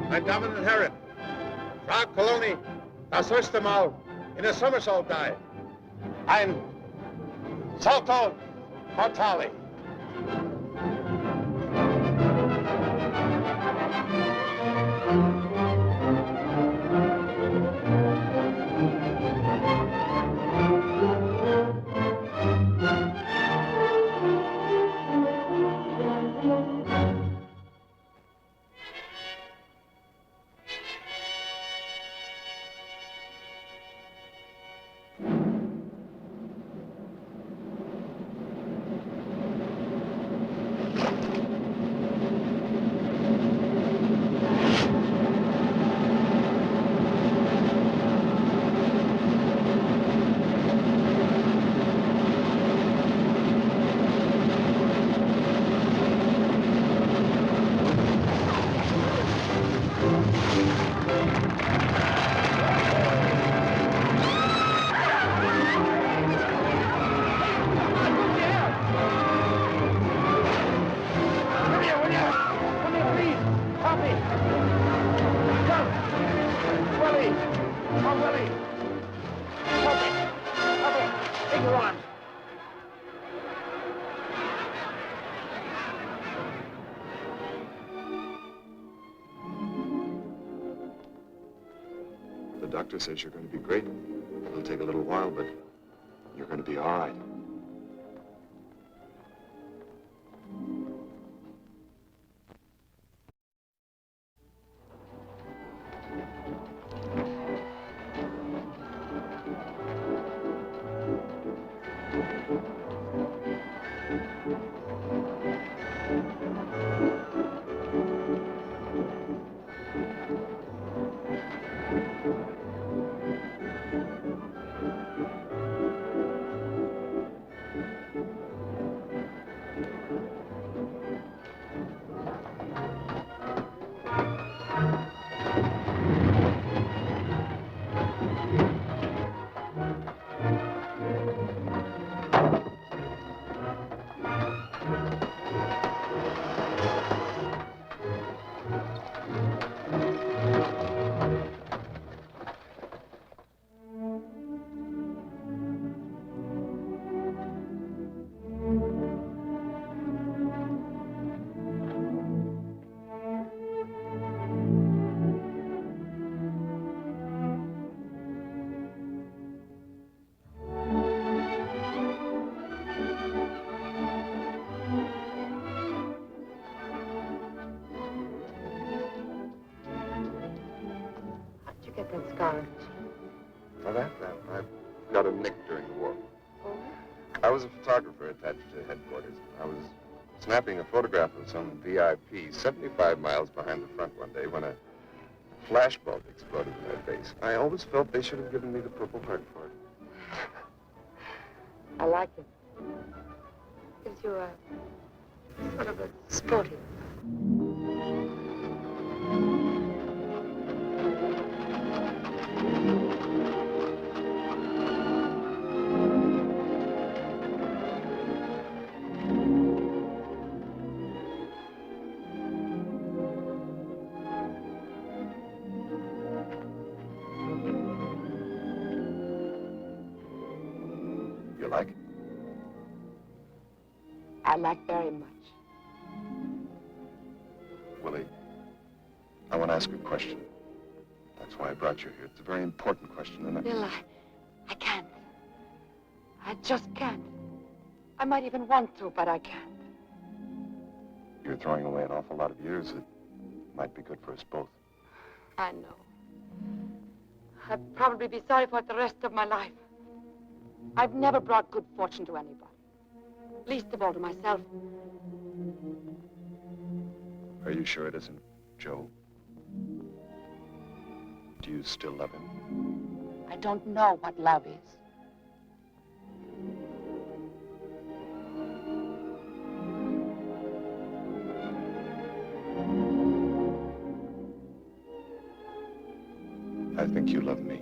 Meine Damen und Herren, Frau Coloni, das erste Mal in a somersault dive. Ein Salto Mortale. The doctor says you're going to be great. It'll take a little while, but you're going to be all right. scars? For that, I got a nick during the war. Oh? I was a photographer attached to headquarters. I was snapping a photograph of some VIP 75 miles behind the front one day when a flashbulb exploded in their face. I always felt they should have given me the Purple Heart for it. I like it. Gives you a sort of a sporty. You like it? I like very much. Willie, I want to ask a question. That's why I brought you here. It's a very important question, and Bill, I can't. I just can't. I might even want to, but I can't. you're throwing away an awful lot of years that might be good for us both. I know. I'd probably be sorry for it the rest of my life. I've never brought good fortune to anybody. Least of all to myself. Are you sure it isn't Joe? Do you still love him? I don't know what love is. I think you love me.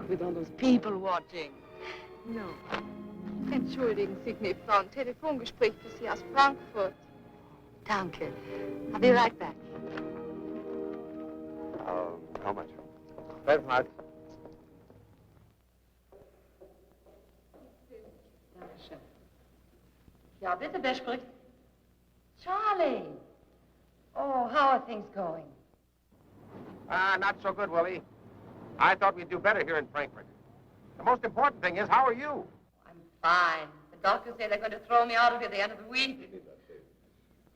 With all those people watching. No. Entschuldigen Sie mich, Frau. Ein Telefongespräch für Sie aus Frankfurt. Danke. I'll be right back. How much? 12 marks. Dankeschön. Ja, bitte, wer spricht? Charlie. Oh, how are things going? Not so good, Willie. I thought we'd do better here in Frankfurt. The most important thing is, how are you? I'm fine. The doctors say they're going to throw me out of here at the end of the week.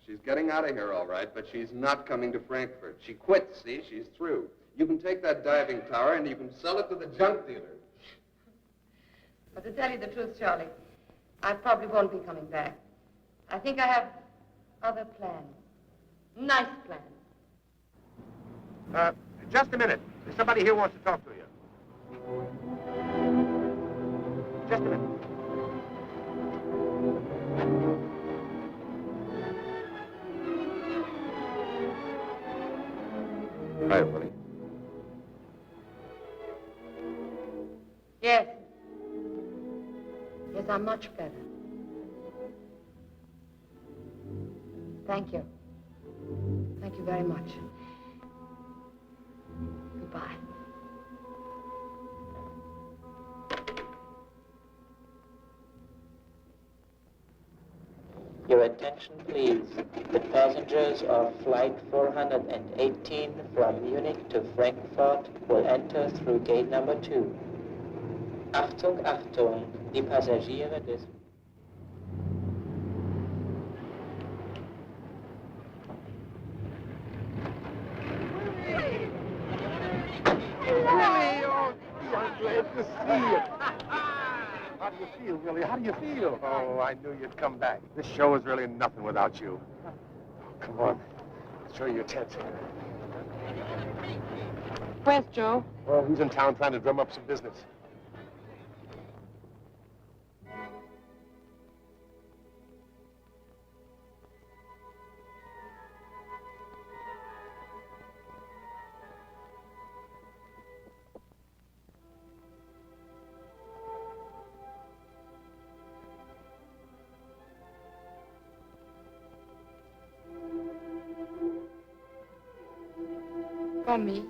She's getting out of here, all right, but she's not coming to Frankfurt. She quit, see? She's through. You can take that diving tower and you can sell it to the junk dealer. But to tell you the truth, Charlie, I probably won't be coming back. I think I have other plans. Nice plans. Just a minute. There's somebody here who wants to talk to you. Just a minute. Hi, Willie. Yes. Yes, I'm much better. Thank you. Thank you very much. Goodbye. Your attention, please. The passengers of Flight 418 from Munich to Frankfurt will enter through gate number 2. Achtung, Achtung, die Passagiere des... How do you feel, Willie? How do you feel? Oh, I knew you'd come back. This show is really nothing without you. Oh, come on. I'll show you your tent. Where's Joe? Well, he's in town trying to drum up some business. For me.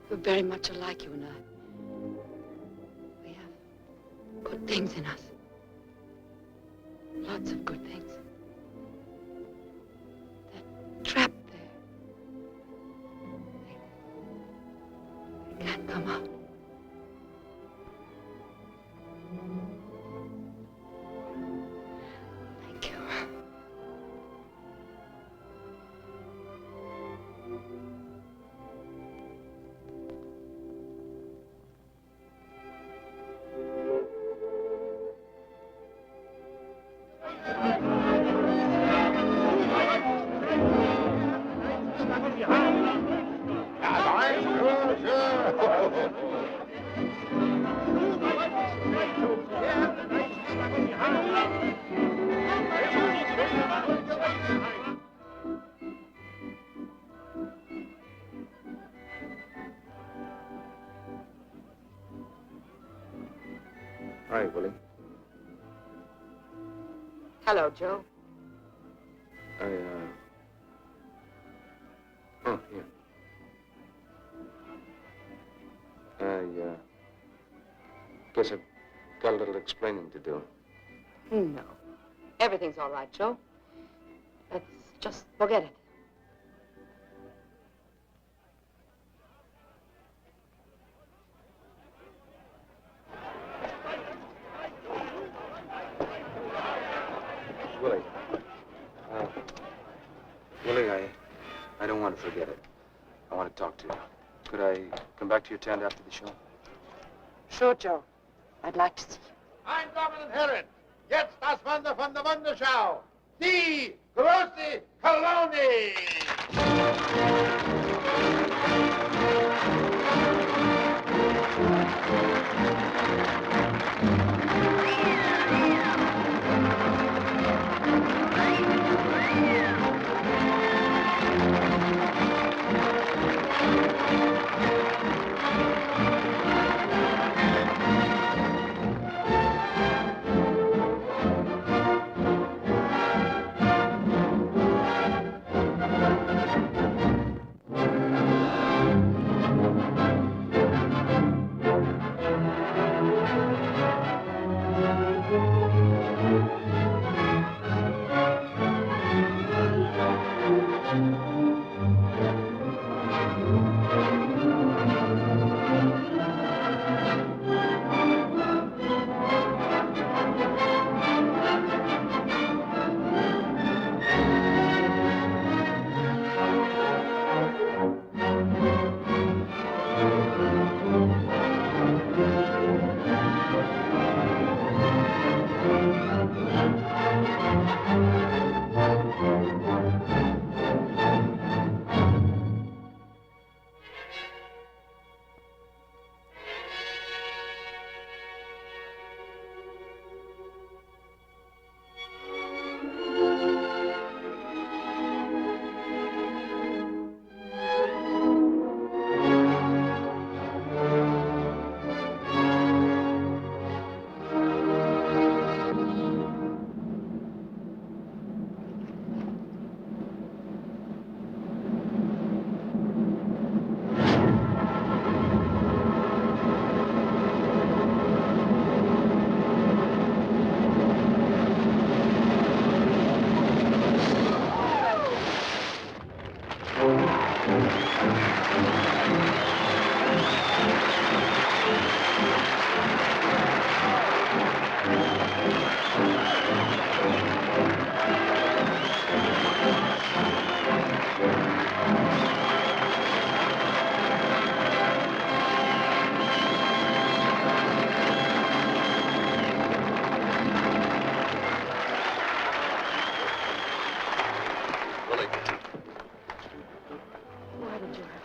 We're very much alike, you and I. We have good things in us. Lots of good things. They're trapped there. They can't come out. Thank you. Hi, Willie. Hello, Joe. Oh, yeah. Guess I've got a little explaining to do. No. Everything's all right, Joe. Let's just forget it. Willie. Willie, I don't want to forget it. I want to talk to you. Could I come back to your tent after the show? Sure, Joe. I'd like to see you. Mein Damen und Herren, jetzt das Wunder von der Wunderschau. Die große Kolonie.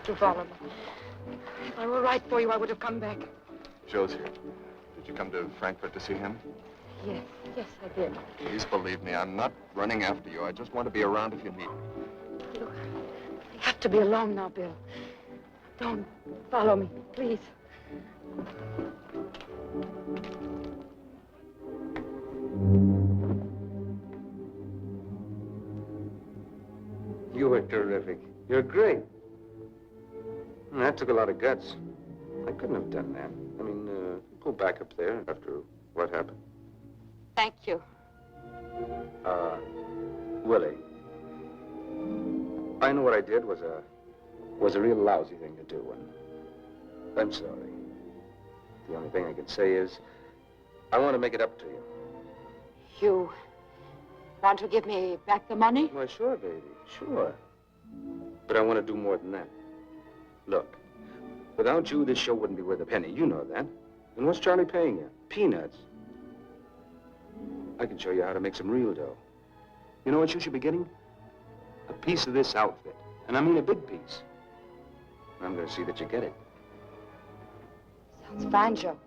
To follow me. If I were right for you, I would have come back. Joe's here. Did you come to Frankfurt to see him? Yes, I did. Please believe me, I'm not running after you. I just want to be around if you need me. Look, I have to be alone now, Bill. Don't follow me, please. You were terrific. You're great. That took a lot of guts. I couldn't have done that. I mean, go back up there after what happened. Thank you. Willie, I know what I did was a real lousy thing to do, and I'm sorry. The only thing I can say is I want to make it up to you. You want to give me back the money? Why, sure, baby, sure. But I want to do more than that. Look, without you, this show wouldn't be worth a penny. You know that. And what's Charlie paying you? Peanuts. I can show you how to make some real dough. You know what you should be getting? A piece of this outfit. And I mean a big piece. I'm going to see that you get it. Sounds fine, Joe.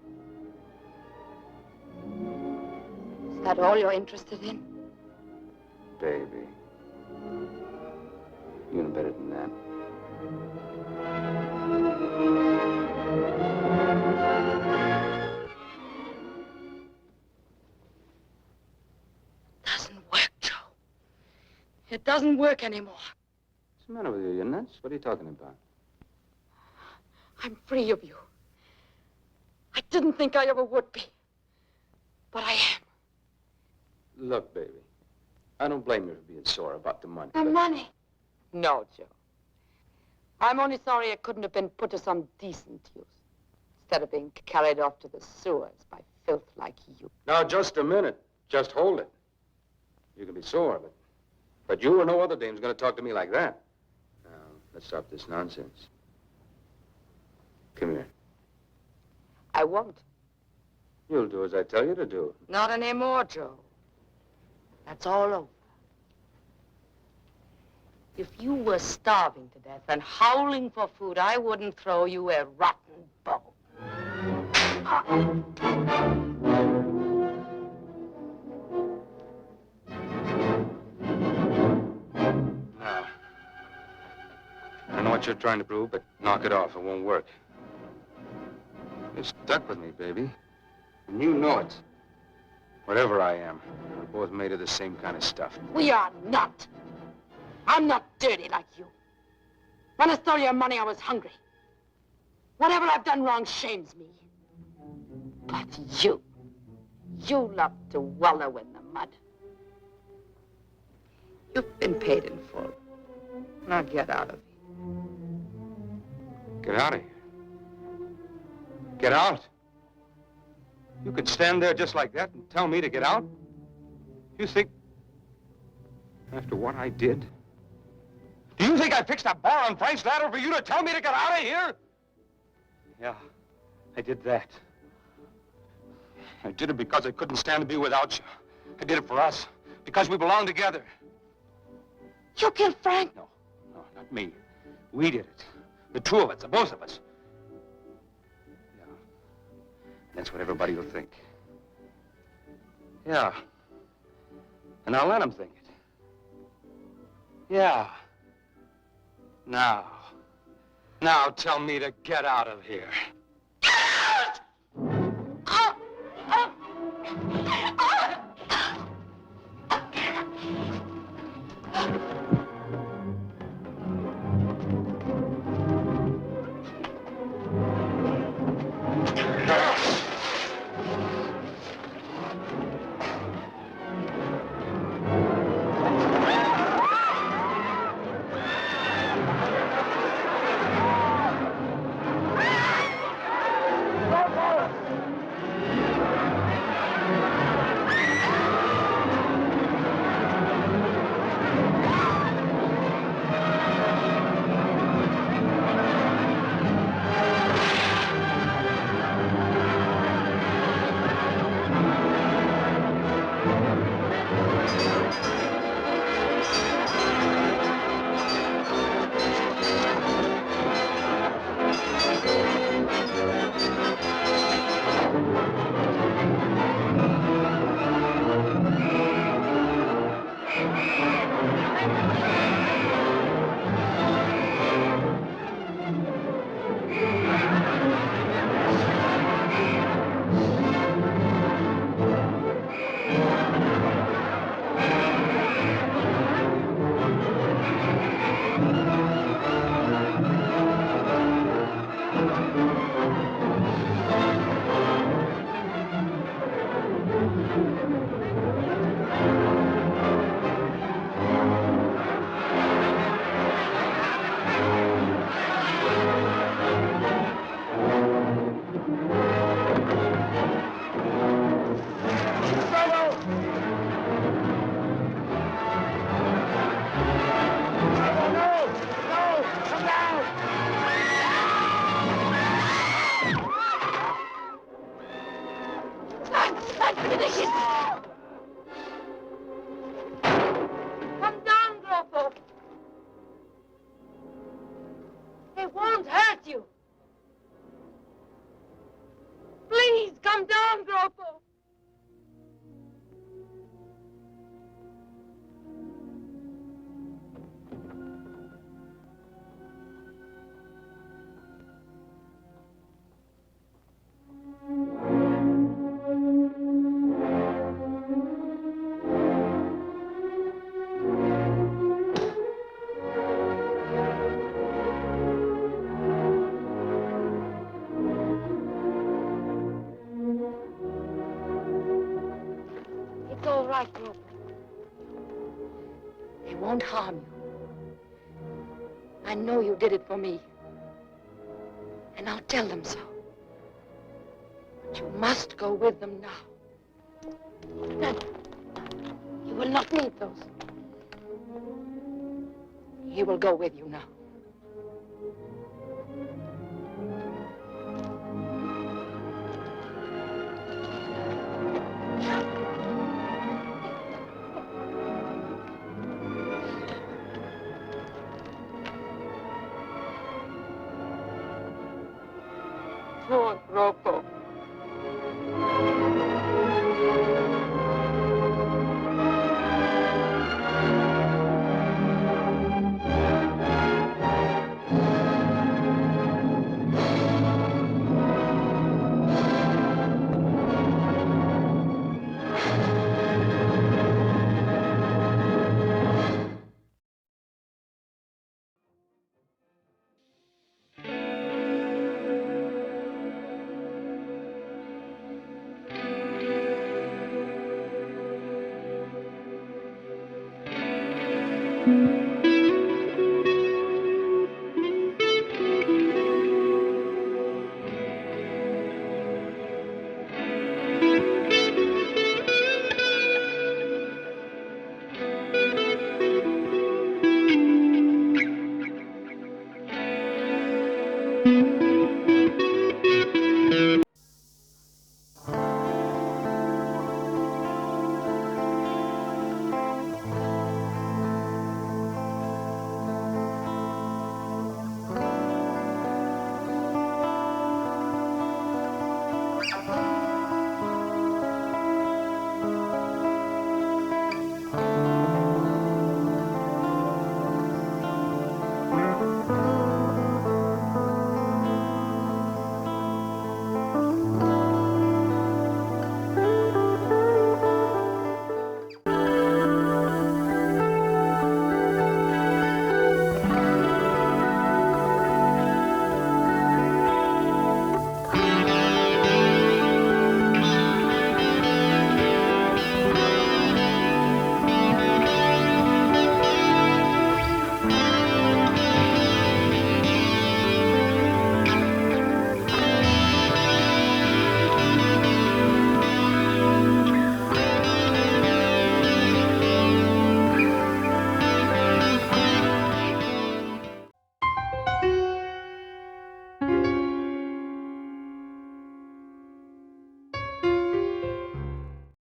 Is that all you're interested in? Baby. You know better than that. Doesn't work, Joe. It doesn't work anymore. What's the matter with you? You nuts? What are you talking about? I'm free of you. I didn't think I ever would be. But I am. Look, baby. I don't blame you for being sore about the money. The money? No, Joe. I'm only sorry it couldn't have been put to some decent use, instead of being carried off to the sewers by filth like you. Now, just a minute. Just hold it. You can be sore, but you or no other dame's gonna talk to me like that. Now, let's stop this nonsense. Come here. I won't. You'll do as I tell you to do. Not anymore, Joe. That's all over. If you were starving to death and howling for food, I wouldn't throw you a rotten bone. Now, I know what you're trying to prove, but knock it off. It won't work. You're stuck with me, baby. And you know it. Whatever I am, we're both made of the same kind of stuff. We are not. I'm not dirty like you. When I stole your money, I was hungry. Whatever I've done wrong shames me. But you love to wallow in the mud. You've been paid in full. Now get out of here. Get out of here. Get out? You could stand there just like that and tell me to get out? You think, after what I did? Do you think I fixed a bar on Frank's ladder for you to tell me to get out of here? Yeah, I did that. I did it because I couldn't stand to be without you. I did it for us, because we belong together. You killed Frank? No, not me. We did it. The two of us, the both of us. Yeah, that's what everybody will think. Yeah, and I'll let them think it. Yeah. Now tell me to get out of here. won't hurt you. Please come down, Gropo. It's all right, Gropo. They won't harm you. I know you did it for me. And I'll tell them so. But you must go with them now. Then you will not need those. He will go with you now. Poor Gropo. Thank you.